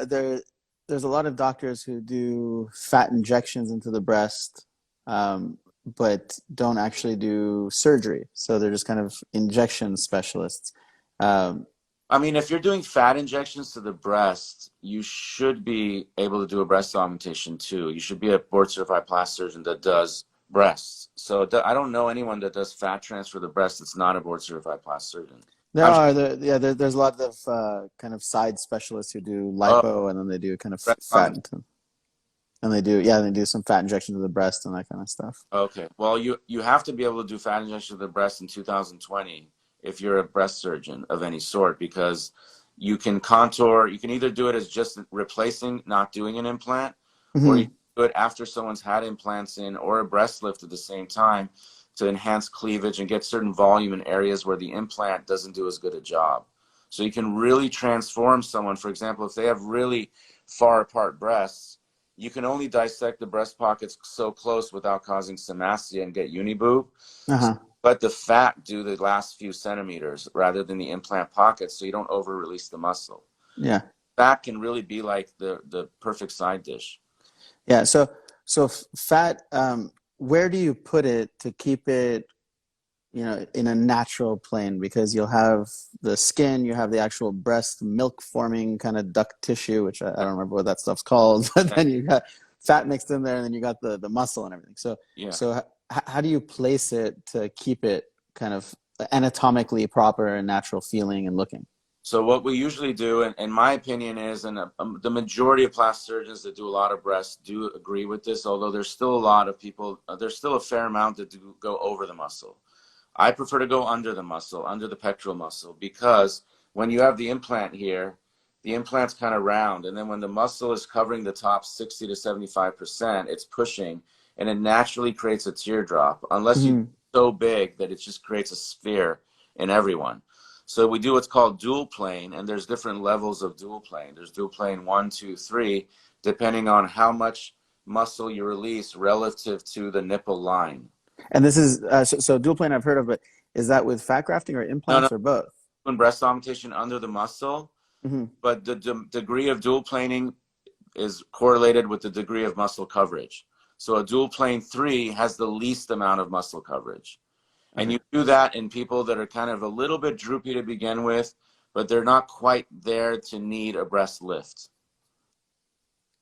there's a lot of doctors who do fat injections into the breast, but don't actually do surgery. So they're just kind of injection specialists. I mean, if you're doing fat injections to the breast, you should be able to do a breast augmentation too. You should be a board certified plastic surgeon that does breasts. So I don't know anyone that does fat transfer to the breast that's not a board certified plastic surgeon. There's a lot of kind of side specialists who do lipo, and then they do kind of fat, and they do some fat injection to the breast and that kind of stuff. Okay, well, you have to be able to do fat injection to the breast in 2020 if you're a breast surgeon of any sort, because you can contour. You can either do it as just replacing, not doing an implant, Mm-hmm. or you can do it after someone's had implants in, or a breast lift at the same time, to enhance cleavage and get certain volume in areas where the implant doesn't do as good a job. So you can really transform someone. For example, if they have really far apart breasts, you can only dissect the breast pockets so close without causing symastia and get uniboob. Uh-huh. Let the fat do the last few centimeters rather than the implant pockets, so you don't over release the muscle. Yeah. Fat can really be like the perfect side dish. Yeah. So fat, where do you put it to keep it, in a natural plane? Because you'll have the skin, you have the actual breast milk forming kind of duct tissue, which I don't remember what that stuff's called, but then you got fat mixed in there, and then you got the muscle and everything. So, Yeah. how do you place it to keep it kind of anatomically proper and natural feeling and looking. So what we usually do, in my opinion, is, and the majority of plastic surgeons that do a lot of breasts do agree with this, although there's still a lot of people, there's still a fair amount that do go over the muscle. I prefer to go under the muscle, under the pectoral muscle, because when you have the implant here, the implant's kind of round, and then when the muscle is covering the top 60 to 75%, it's pushing, and it naturally creates a teardrop, unless you so big that it just creates a sphere in everyone. So we do what's called dual plane, and there's different levels of dual plane. There's dual plane 1, 2, 3, depending on how much muscle you release relative to the nipple line. And this is, so dual plane I've heard of, but is that with fat grafting or implants or both? Doing breast augmentation under the muscle, but the degree of dual planing is correlated with the degree of muscle coverage. So a dual plane 3 has the least amount of muscle coverage. And you do that in people that are kind of a little bit droopy to begin with, but they're not quite there to need a breast lift.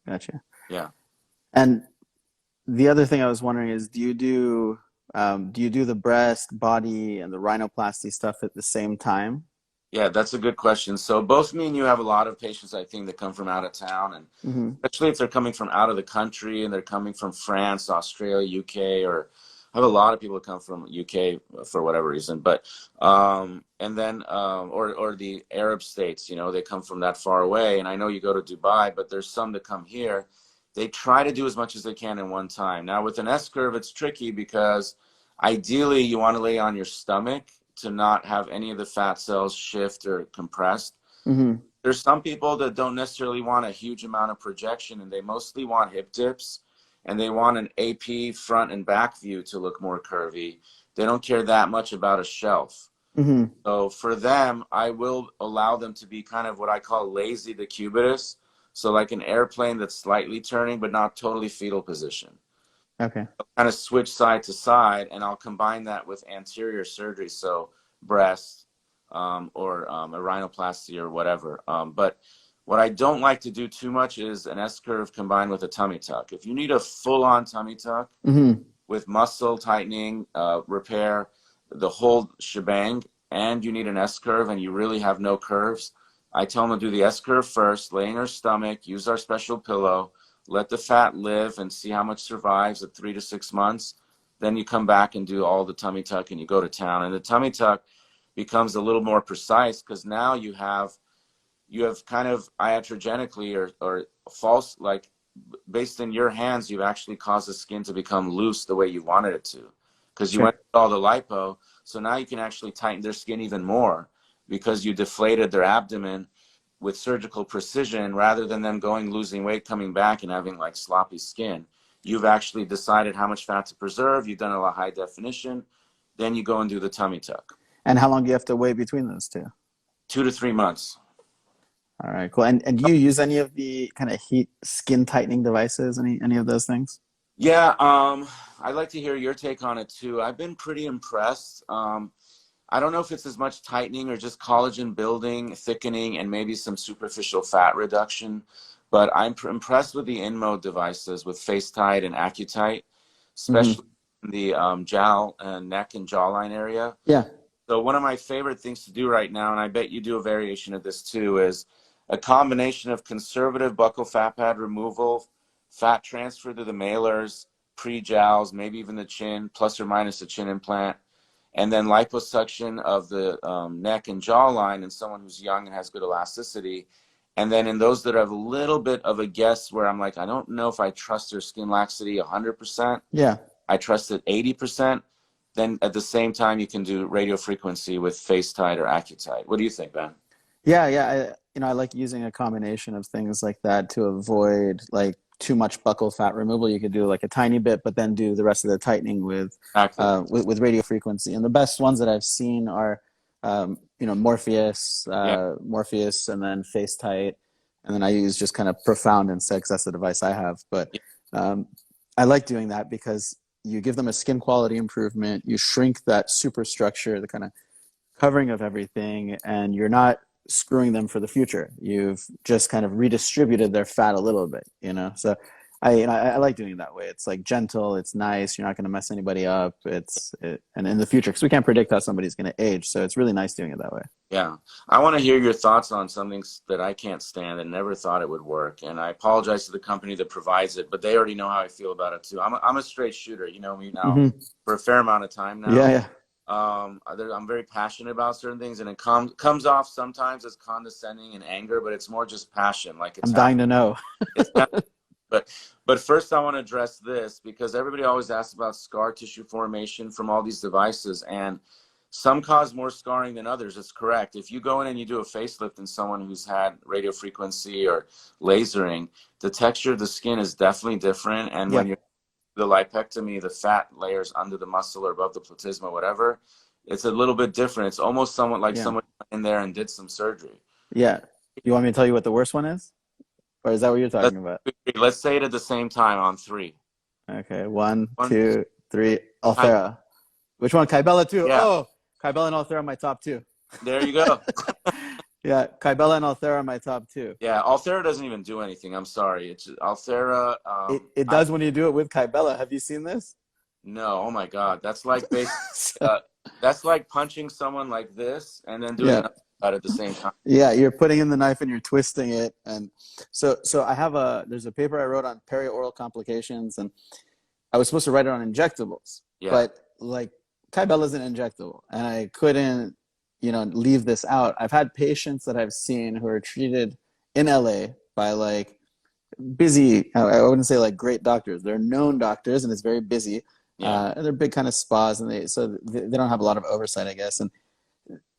Gotcha. Yeah. And the other thing I was wondering is, do you do the breast, body, and the rhinoplasty stuff at the same time? Yeah, that's a good question. So both me and you have a lot of patients, I think, that come from out of town, and especially if they're coming from out of the country and they're coming from France, Australia, UK, or I have a lot of people that come from UK for whatever reason, but and then or the Arab states, you know, they come from that far away. And I know you go to Dubai, but there's some that come here. They try to do as much as they can in one time. Now with an S curve, it's tricky because ideally you want to lay on your stomach to not have any of the fat cells shift or compressed. There's some people that don't necessarily want a huge amount of projection, and they mostly want hip dips. And they want an AP front and back view to look more curvy. They don't care that much about a shelf. So for them, I will allow them to be kind of what I call lazy decubitus. So like an airplane that's slightly turning, but not totally fetal position. Okay. I'll kind of switch side to side, and I'll combine that with anterior surgery. So breast or a rhinoplasty or whatever. But what I don't like to do too much is an S-curve combined with a tummy tuck. If you need a full-on tummy tuck with muscle tightening, repair, the whole shebang, and you need an S-curve and you really have no curves, I tell them to do the S-curve first, lay in her stomach, use our special pillow, let the fat live and see how much survives at 3 to 6 months. Then you come back and do all the tummy tuck and you go to town. And the tummy tuck becomes a little more precise because now you have kind of iatrogenically or false, like based in your hands, you've actually caused the skin to become loose the way you wanted it to, because you went with all the lipo. So now you can actually tighten their skin even more because you deflated their abdomen with surgical precision rather than them losing weight, coming back and having like sloppy skin. You've actually decided how much fat to preserve. You've done a lot of high definition. Then you go and do the tummy tuck. And how long do you have to wait between those two? 2 to 3 months. All right, cool. And do you use any of the kind of heat skin tightening devices? Any of those things? Yeah, I'd like to hear your take on it too. I've been pretty impressed. I don't know if it's as much tightening or just collagen building, thickening, and maybe some superficial fat reduction. But I'm impressed with the InMode devices with FaceTite and AccuTite, especially in the jowl and neck and jawline area. Yeah. So one of my favorite things to do right now, and I bet you do a variation of this too, is a combination of conservative buccal fat pad removal, fat transfer to the malars, pre-jowls, maybe even the chin, plus or minus a chin implant, and then liposuction of the neck and jawline in someone who's young and has good elasticity. And then in those that have a little bit of a guess where I'm like, I don't know if I trust their skin laxity 100%. Yeah. I trust it 80%. Then at the same time, you can do radio frequency with FaceTite or AccuTite. What do you think, Ben? Yeah. I like using a combination of things like that to avoid like too much buccal fat removal. You could do like a tiny bit, but then do the rest of the tightening with radio frequency. And the best ones that I've seen are, Morpheus, Morpheus, and then FaceTite, and then I use just kind of Profound instead because that's the device I have. But I like doing that because you give them a skin quality improvement, you shrink that superstructure, the kind of covering of everything, and you're not screwing them for the future. You've just kind of redistributed their fat a little bit, So I like doing it that way. It's like gentle, it's nice. You're not going to mess anybody up. And in the future, because we can't predict how somebody's going to age, so it's really nice doing it that way. Yeah. I want to hear your thoughts on something that I can't stand and never thought it would work. And I apologize to the company that provides it, but they already know how I feel about it too. I'm a straight shooter. You know me now for a fair amount of time now. Yeah, I'm very passionate about certain things, and it comes off sometimes as condescending and anger, but it's more just passion. Like it's I'm dying to know. It's but first I want to address this, because everybody always asks about scar tissue formation from all these devices, and some cause more scarring than others. It's correct. If you go in and you do a facelift in someone who's had radiofrequency or lasering, the texture of the skin is definitely different. And when you're the lipectomy, the fat layers under the muscle or above the platysma, whatever, it's a little bit different. It's almost somewhat like someone in there and did some surgery. Yeah. You want me to tell you what the worst one is? Or is that what you're talking about? Let's say it at the same time on 3. Okay. 1, 2, 3. Ulthera. Which one? Kybella too. Yeah. Oh, Kybella and Ulthera are my top 2. There you go. Yeah, Kybella and Ulthera are my top 2. Yeah, Ulthera doesn't even do anything. I'm sorry. It's Ulthera. It does when you do it with Kybella. Have you seen this? No. Oh my God. That's like that's like punching someone like this and then doing it at the same time. Yeah, you're putting in the knife and you're twisting it. And so I have there's a paper I wrote on perioral complications, and I was supposed to write it on injectables. Yeah. But like Kybella is an injectable, and I couldn't, leave this out. I've had patients that I've seen who are treated in LA by like busy, I wouldn't say like great doctors. They're known doctors, and it's very busy. And they're big kind of spas, and they don't have a lot of oversight, I guess. And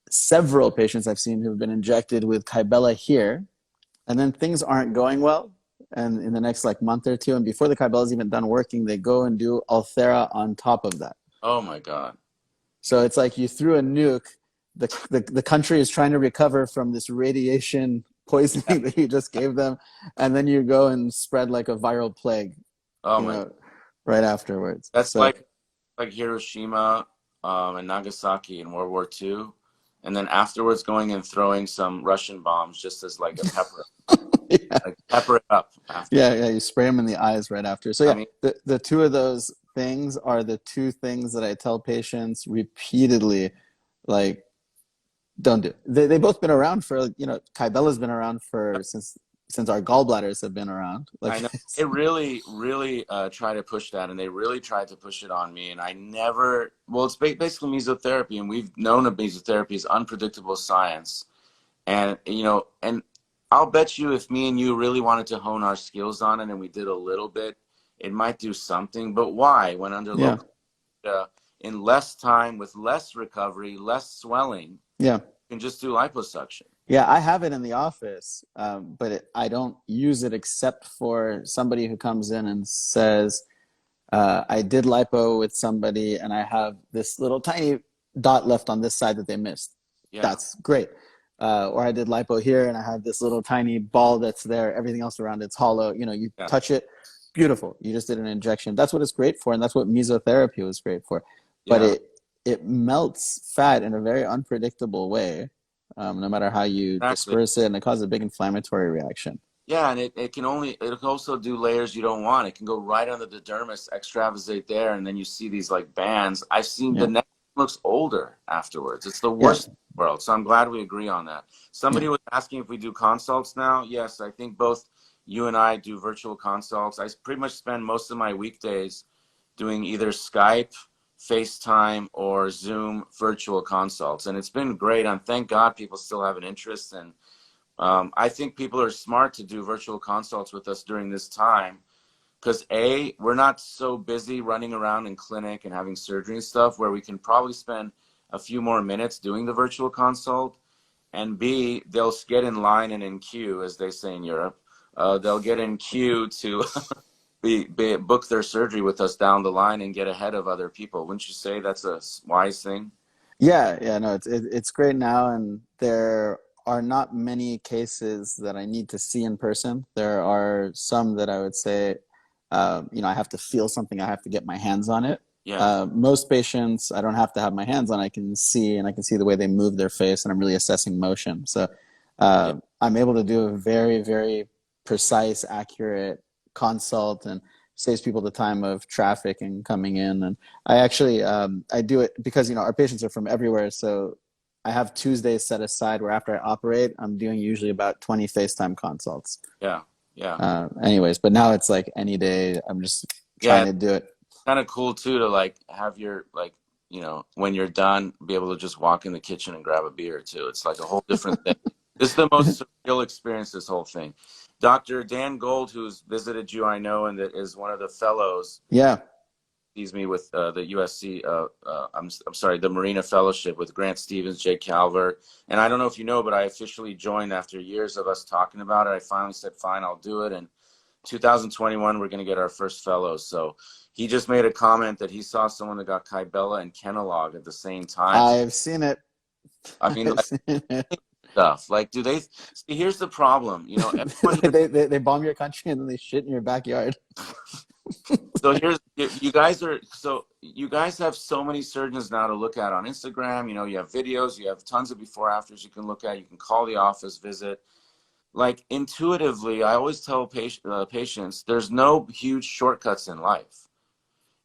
several patients I've seen who've been injected with Kybella here, and then things aren't going well. And in the next like month or two, and before the Kybella is even done working, they go and do Ulthera on top of that. Oh my God. So it's like you threw a nuke. The country is trying to recover from this radiation poisoning that you just gave them, and then you go and spread like a viral plague. Right afterwards. That's like Hiroshima and Nagasaki in World War II, and then afterwards going and throwing some Russian bombs just as like a pepper. Like pepper it up after. Yeah, you spray them in the eyes right after. So the two of those things are the two things that I tell patients repeatedly, like, don't do. They've both been around for, Kybella's been around for since our gallbladders have been around. Like, I know. They really try to push that, and they really tried to push it on me, and I never. Well, it's basically mesotherapy, and we've known of mesotherapy as unpredictable science, and and I'll bet you if me and you really wanted to hone our skills on it, and we did a little bit, it might do something. But why, when under local, in less time with less recovery, less swelling, you can just do liposuction. Yeah, I have it in the office, but I don't use it except for somebody who comes in and says, I did lipo with somebody and I have this little tiny dot left on this side that they missed. Yeah. That's great. Or I did lipo here and I have this little tiny ball that's there. Everything else around it's hollow. You touch it, beautiful. You just did an injection. That's what it's great for, and that's what mesotherapy was great for. But it melts fat in a very unpredictable way. No matter how you disperse it, and it causes a big inflammatory reaction. Yeah, and it can also do layers you don't want. It can go right under the dermis, extravasate there, and then you see these like bands. I've seen the neck looks older afterwards. It's the worst in the world. So I'm glad we agree on that. Somebody was asking if we do consults now. Yes, I think both you and I do virtual consults. I pretty much spend most of my weekdays doing either Skype, FaceTime, or Zoom virtual consults, and it's been great. And thank God people still have an interest, and I think people are smart to do virtual consults with us during this time, because we're not so busy running around in clinic and having surgery and stuff, where we can probably spend a few more minutes doing the virtual consult, and B, they'll get in line and in queue, as they say in Europe. They'll get in queue to book their surgery with us down the line and get ahead of other people. Wouldn't you say that's a wise thing? Yeah, no, it's great now, and there are not many cases that I need to see in person. There are some that I would say, I have to feel something, I have to get my hands on it. Yeah. Most patients, I don't have to have my hands on. I can see the way they move their face, and I'm really assessing motion. So I'm able to do a very, very precise, accurate consult and saves people the time of traffic and coming in. And I actually I do it because our patients are from everywhere, so I have Tuesdays set aside where after I operate, I'm doing usually about 20 FaceTime consults. Yeah. Yeah. Anyways, but now it's like any day I'm just trying Yeah. to do it. Kind of cool too to like have your when you're done, be able to just walk in the kitchen and grab a beer too. It's like a whole different thing. This is the most surreal experience, this whole thing. Dr. Dan Gold, who's visited you, I know, and that is one of the fellows. Yeah. Sees me with the USC. I'm sorry, the Marina Fellowship with Grant Stevens, Jake Calver, and I don't know if you know, but I officially joined after years of us talking about it. I finally said, "Fine, I'll do it." And 2021, we're going to get our first fellows. So he just made a comment that he saw someone that got Kybella and Kenalog at the same time. I've seen it. I mean, I've like, seen it. stuff. Like, do they see? Here's the problem. Everyone here. they bomb your country and then they shit in your backyard. So you guys have so many surgeons now to look at on Instagram. You have videos, you have tons of before afters you can look at. You can call the office, visit. Like intuitively, I always tell patients, there's no huge shortcuts in life.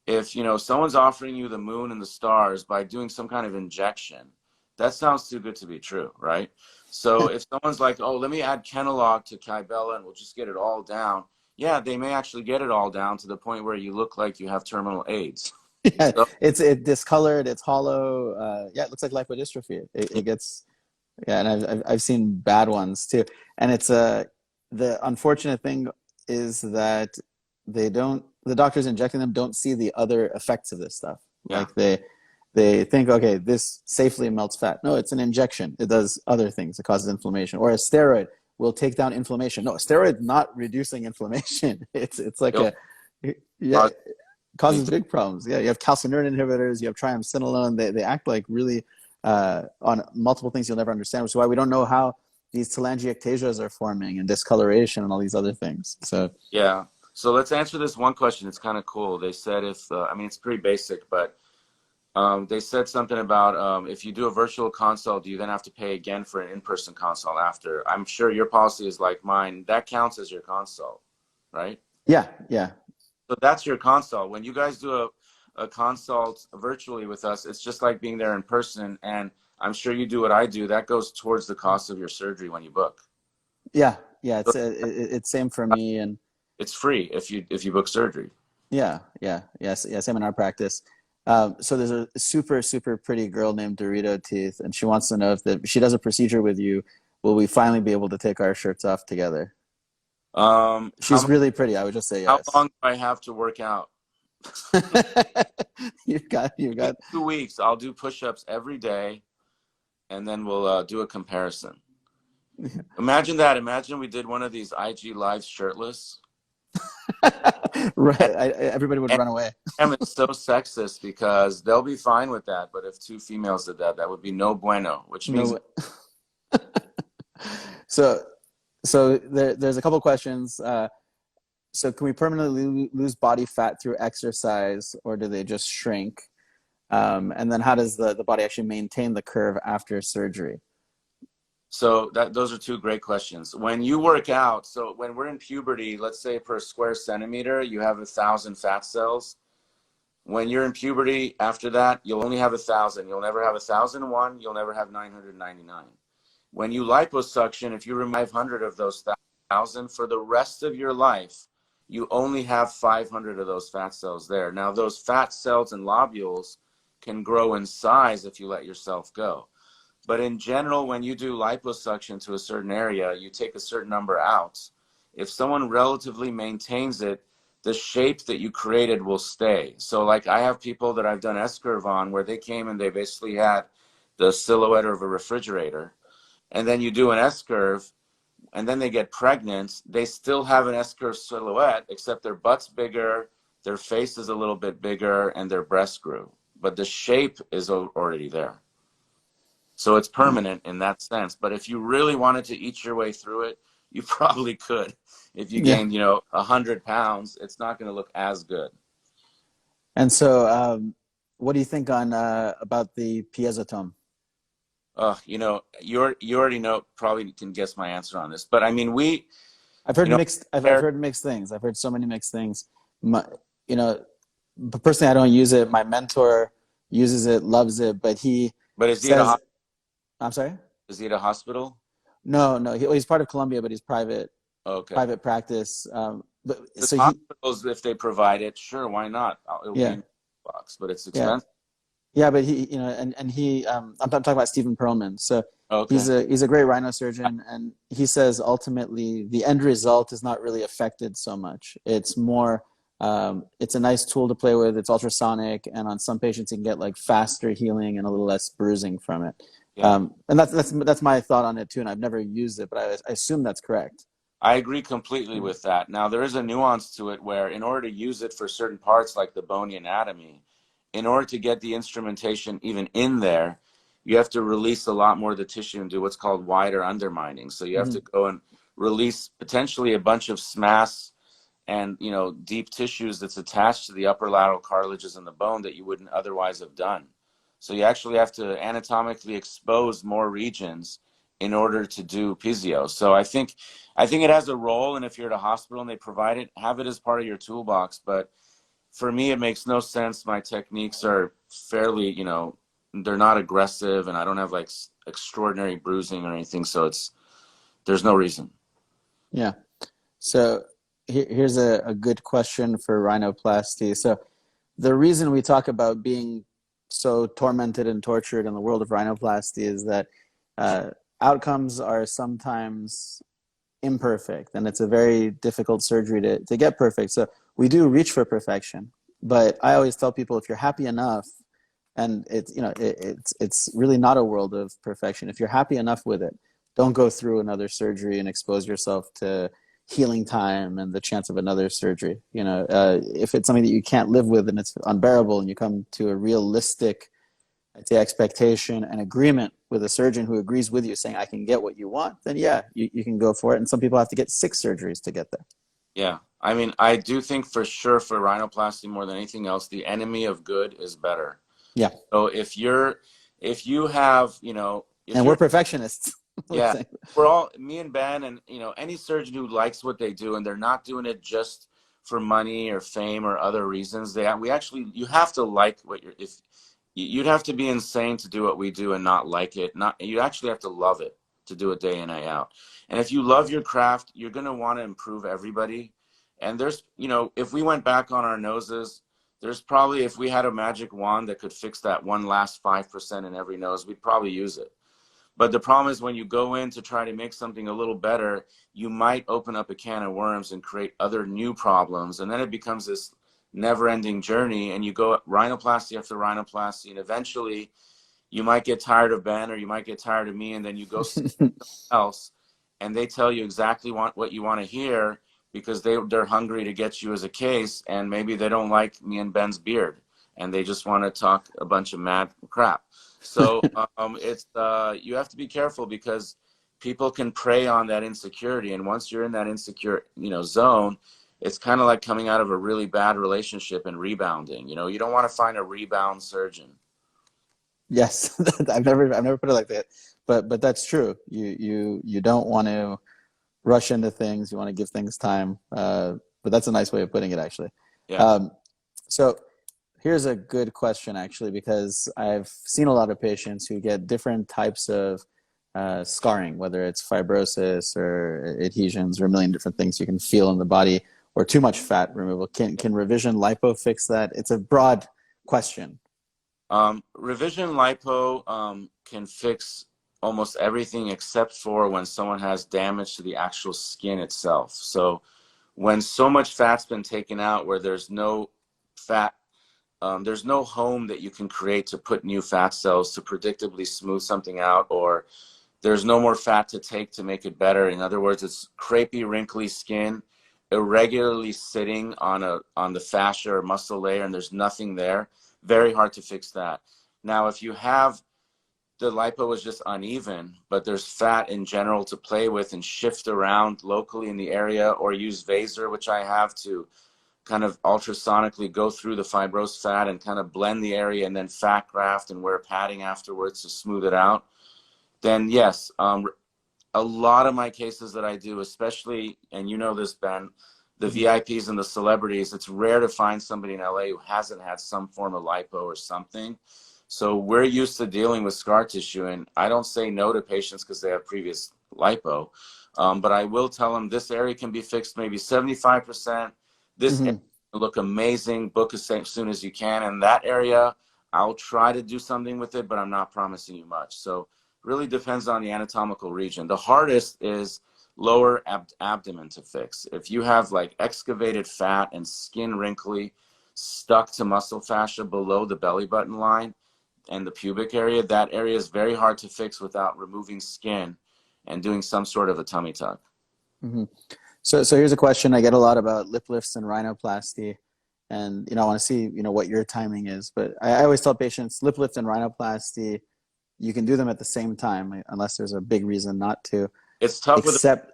If someone's offering you the moon and the stars by doing some kind of injection, that sounds too good to be true, right? So if someone's like, oh, let me add Kenalog to Kybella and we'll just get it all down. Yeah, they may actually get it all down to the point where you look like you have terminal AIDS. Yeah, So, it's discolored, it's hollow. Yeah, it looks like lipodystrophy. It gets, yeah, and I've seen bad ones too. And it's the unfortunate thing is that the doctors injecting them don't see the other effects of this stuff. yeah. Like they think, okay, this safely melts fat. No, it's an injection. It does other things. It causes inflammation. Or a steroid will take down inflammation. No, a steroid not reducing inflammation. It's like yeah, causes big problems. Yeah, you have calcineurin inhibitors, you have triamcinolone. They act like really on multiple things you'll never understand, which is why we don't know how these telangiectasias are forming and discoloration and all these other things. So Yeah. So let's answer this one question. It's kind of cool. They said it's pretty basic, but they said something about if you do a virtual consult, do you then have to pay again for an in-person consult after? I'm sure your policy is like mine. That counts as your consult, right? yeah, yeah. So that's your consult. When you guys do a consult virtually with us, it's just like being there in person. And I'm sure you do what I do. That goes towards the cost of your surgery when you book. Yeah, yeah. So It's same for me, and it's free if you book surgery. yeah, yeah, yes, yeah. Same in our practice. So there's a super, super pretty girl named Dorito Teeth, and she wants to know if she does a procedure with you, will we finally be able to take our shirts off together? She's really pretty. I would just say How yes. long do I have to work out? You've got. 2 weeks. I'll do push-ups every day, and then we'll do a comparison. Imagine that. Imagine we did one of these IG lives shirtless. Right. Everybody would run away. And it's so sexist because they'll be fine with that, but if two females did that, that would be no bueno, which means So there's a couple questions. So can we permanently lose body fat through exercise, or do they just shrink? And then how does the body actually maintain the curve after surgery? So those are two great questions. When you work out, so when we're in puberty, let's say per square centimeter, you have 1,000 fat cells. When you're in puberty, after that, you'll only have 1,000. You'll never have 1,001. You'll never have 999. When you liposuction, if you remove 500 of those 1,000 for the rest of your life, you only have 500 of those fat cells there. Now, those fat cells and lobules can grow in size if you let yourself go. But in general, when you do liposuction to a certain area, you take a certain number out. If someone relatively maintains it, the shape that you created will stay. So like I have people that I've done S-curve on where they came and they basically had the silhouette of a refrigerator. And then you do an S-curve and then they get pregnant. They still have an S-curve silhouette, except their butt's bigger, their face is a little bit bigger, and their breast grew. But the shape is already there. So it's permanent in that sense. But if you really wanted to eat your way through it, you probably could. If you gained, 100 pounds, it's not going to look as good. And so what do you think on about the piezotome? You already know, probably can guess my answer on this. But I mean, I've heard You know, mixed. I've heard mixed things. I've heard so many mixed things. My, you know, but personally, I don't use it. My mentor uses it, loves it, but he but is he at a says, "I'm sorry." is he at a hospital? No, no, he's part of Columbia, but he's Okay. private practice. But The so he, hospitals, if they provide it, sure, why not? It'll be yeah, in the box, but it's yeah, expensive. yeah. But he, and he, I'm talking about Stephen Perlman. So Okay. he's a great rhino surgeon, and he says ultimately the end result is not really affected so much. It's more, it's a nice tool to play with. It's ultrasonic, and on some patients you can get like faster healing and a little less bruising from it. Yeah. And that's my thought on it too. And I've never used it, but I assume that's correct. I agree completely with that. Now, there is a nuance to it where, in order to use it for certain parts like the bony anatomy, in order to get the instrumentation even in there, you have to release a lot more of the tissue and do what's called wider undermining. So you have Mm-hmm. to go and release potentially a bunch of SMAS and, deep tissues that's attached to the upper lateral cartilages in the bone that you wouldn't otherwise have done. So you actually have to anatomically expose more regions in order to do physio. So I think it has a role, and if you're at a hospital and they provide it, have it as part of your toolbox. But for me, it makes no sense. My techniques are fairly, they're not aggressive, and I don't have like extraordinary bruising or anything. So there's no reason. Yeah. So here's a good question for rhinoplasty. So the reason we talk about being so tormented and tortured in the world of rhinoplasty is that uh, outcomes are sometimes imperfect, and it's a very difficult surgery to get perfect. So we do reach for perfection, but I always tell people if you're happy enough, and it's really not a world of perfection. If you're happy enough with it, don't go through another surgery and expose yourself to healing time and the chance of another surgery. If it's something that you can't live with and it's unbearable, and you come to a realistic, I'd say, expectation and agreement with a surgeon who agrees with you, saying I can get what you want, then yeah, you can go for it. And some people have to get 6 surgeries to get there. Yeah. I mean, I do think for sure for rhinoplasty more than anything else, the enemy of good is better. Yeah. So if you have, if And we're you're, perfectionists. yeah, we're all, me and Ben and, any surgeon who likes what they do and they're not doing it just for money or fame or other reasons, you have to like what you'd have to be insane to do what we do and not like it. You actually have to love it to do it day in, day out. And if you love your craft, you're going to want to improve everybody. And if we went back on our noses, there's probably, if we had a magic wand that could fix that one last 5% in every nose, we'd probably use it. But the problem is when you go in to try to make something a little better, you might open up a can of worms and create other new problems. And then it becomes this never-ending journey, and you go rhinoplasty after rhinoplasty, and eventually you might get tired of Ben or you might get tired of me, and then you go see someone else, and they tell you exactly what you want to hear because they're hungry to get you as a case, and maybe they don't like me and Ben's beard, and they just want to talk a bunch of mad crap. So you have to be careful because people can prey on that insecurity, and once you're in that insecure zone, it's kind of like coming out of a really bad relationship and rebounding. You don't want to find a rebound surgeon. Yes, I've never put it like that, but that's true. You don't want to rush into things. You want to give things time. But that's a nice way of putting it, actually. Yeah. So here's a good question, actually, because I've seen a lot of patients who get different types of scarring, whether it's fibrosis or adhesions or a million different things you can feel in the body, or too much fat removal. Can revision lipo fix that? It's a broad question. Revision lipo can fix almost everything except for when someone has damage to the actual skin itself. So when so much fat's been taken out where there's no fat, there's no home that you can create to put new fat cells to predictably smooth something out, or there's no more fat to take to make it better. In other words, it's crepey, wrinkly skin, irregularly sitting on the fascia or muscle layer, and there's nothing there. Very hard to fix that. Now, if you have the lipo is just uneven, but there's fat in general to play with and shift around locally in the area, or use Vaser, which I have, to kind of ultrasonically go through the fibrosed fat and kind of blend the area and then fat graft and wear padding afterwards to smooth it out, then yes, a lot of my cases that I do, especially, and you know this, Ben, the VIPs and the celebrities, it's rare to find somebody in LA who hasn't had some form of lipo or something. So we're used to dealing with scar tissue, and I don't say no to patients because they have previous lipo. But I will tell them this area can be fixed maybe 75%. This area will look amazing. Book as soon as you can. And that area, I'll try to do something with it, but I'm not promising you much. So really depends on the anatomical region. The hardest is lower abdomen to fix. If you have like excavated fat and skin wrinkly stuck to muscle fascia below the belly button line and the pubic area, that area is very hard to fix without removing skin and doing some sort of a tummy tuck. So here's a question I get a lot about lip lifts and rhinoplasty. And, I want to see, what your timing is. But I always tell patients lip lift and rhinoplasty, you can do them at the same time unless there's a big reason not to. It's tough except,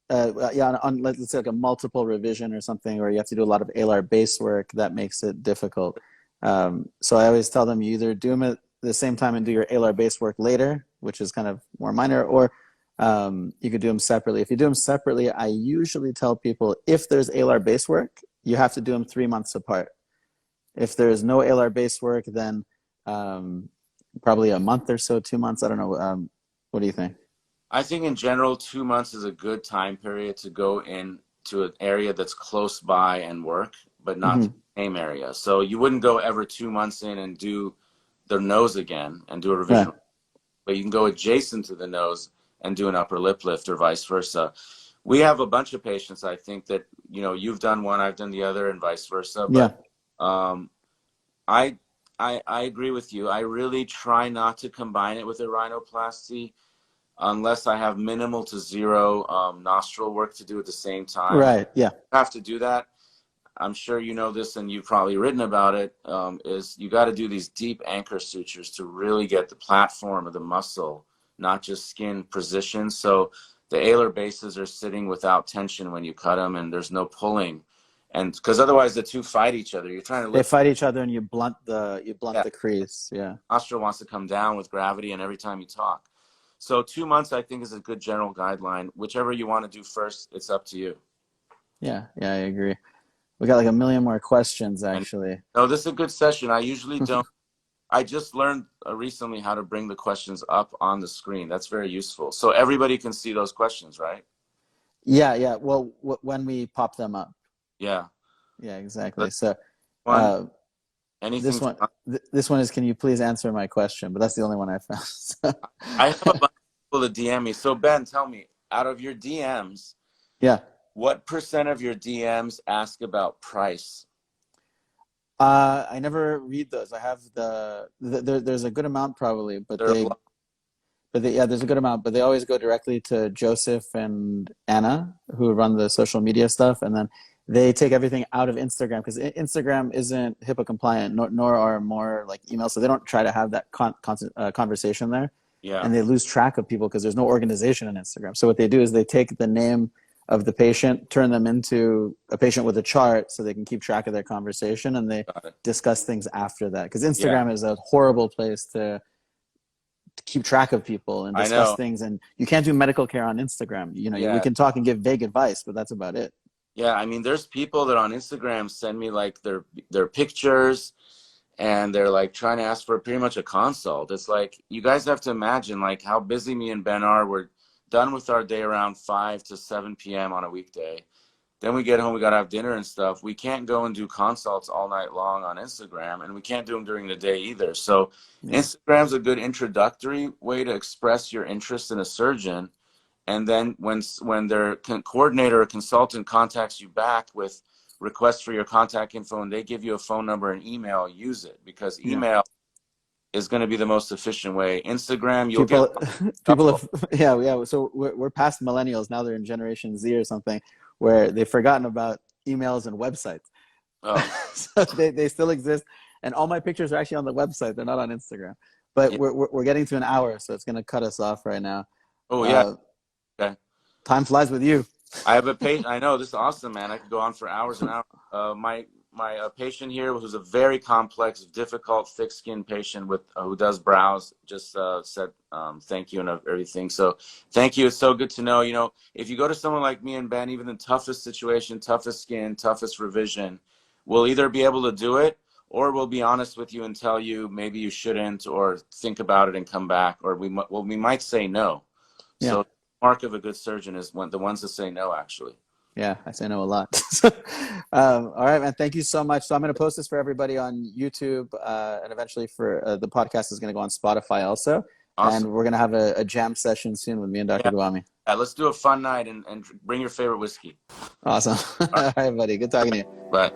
on let's say like a multiple revision or something, or you have to do a lot of alar base work, that makes it difficult. So I always tell them you either do them at the same time and do your alar base work later, which is kind of more minor, or you could do them separately. If you do them separately, I usually tell people if there's alar base work, you have to do them 3 months apart. If there's no alar base work, then probably a month or so, 2 months. I don't know. What do you think? I think in general, 2 months is a good time period to go into an area that's close by and work, but not the same area. So you wouldn't go ever 2 months in and do the nose again and do a revision, but you can go adjacent to the nose and do an upper lip lift or vice versa. We have a bunch of patients, I think, that, you've done one, I've done the other, and vice versa. But I agree with you. I really try not to combine it with a rhinoplasty unless I have minimal to zero nostril work to do at the same time. Right, yeah. I have to do that. I'm sure you know this and you've probably written about it, is you got to do these deep anchor sutures to really get the platform of the muscle, not just skin position. So the alar bases are sitting without tension when you cut them, and there's no pulling. And because otherwise the two fight each other. You're trying to lift. They fight each other and you blunt the crease. Yeah. Nostril wants to come down with gravity and every time you talk. So 2 months, I think, is a good general guideline. Whichever you want to do first, it's up to you. Yeah, I agree. We got like a million more questions, actually. No, this is a good session. I usually don't. I just learned recently how to bring the questions up on the screen. That's very useful. So everybody can see those questions, right? Yeah. Well, when we pop them up. Yeah. Yeah, exactly. So anything. This one is, can you please answer my question? But that's the only one I found. I have a bunch of people to DM me. So Ben, tell me, out of your DMs, what % of your DMs ask about price? I never read those. I have there's a good amount probably, but there's a good amount, but they always go directly to Joseph and Anna, who run the social media stuff, and then they take everything out of Instagram because Instagram isn't HIPAA compliant, nor are more like emails, so they don't try to have that conversation there. Yeah. And they lose track of people because there's no organization in Instagram. So what they do is they take the name of the patient, turn them into a patient with a chart so they can keep track of their conversation, and they discuss things after that. Because Instagram is a horrible place to keep track of people and discuss things. And you can't do medical care on Instagram. We can talk and give vague advice, but that's about it. Yeah, I mean, there's people that on Instagram send me like their pictures, and they're like trying to ask for pretty much a consult. It's like, you guys have to imagine like how busy me and Ben are. We're done with our day around 5 to 7 p.m. on a weekday. Then we get home, we got to have dinner and stuff. We can't go and do consults all night long on Instagram, and we can't do them during the day either. So Instagram's a good introductory way to express your interest in a surgeon. And then when their coordinator or consultant contacts you back with requests for your contact info and they give you a phone number and email, use it, because email is going to be the most efficient way. Instagram, you'll get So we're past millennials now. They're in Generation Z or something, where they've forgotten about emails and websites. So they still exist, and all my pictures are actually on the website. They're not on Instagram. But we're getting to an hour, so it's going to cut us off right now. Oh yeah. Okay. Time flies with you. I have a page. I know, this is awesome, man. I could go on for hours and hours. My patient here, who's a very complex, difficult, thick-skinned patient with who does brows, just said thank you and everything. So thank you. It's so good to know. You know, if you go to someone like me and Ben, even the toughest situation, toughest skin, toughest revision, we'll either be able to do it, or we'll be honest with you and tell you maybe you shouldn't, or think about it and come back, or we might say no. Yeah. So the mark of a good surgeon is the ones that say no, actually. Yeah, I say no a lot. All right, man. Thank you so much. So I'm going to post this for everybody on YouTube, and eventually for the podcast is going to go on Spotify also. Awesome. And we're going to have a jam session soon with me and Dr. Ghavami. Yeah, let's do a fun night and bring your favorite whiskey. Awesome. All right, buddy. Good talking to you. Bye.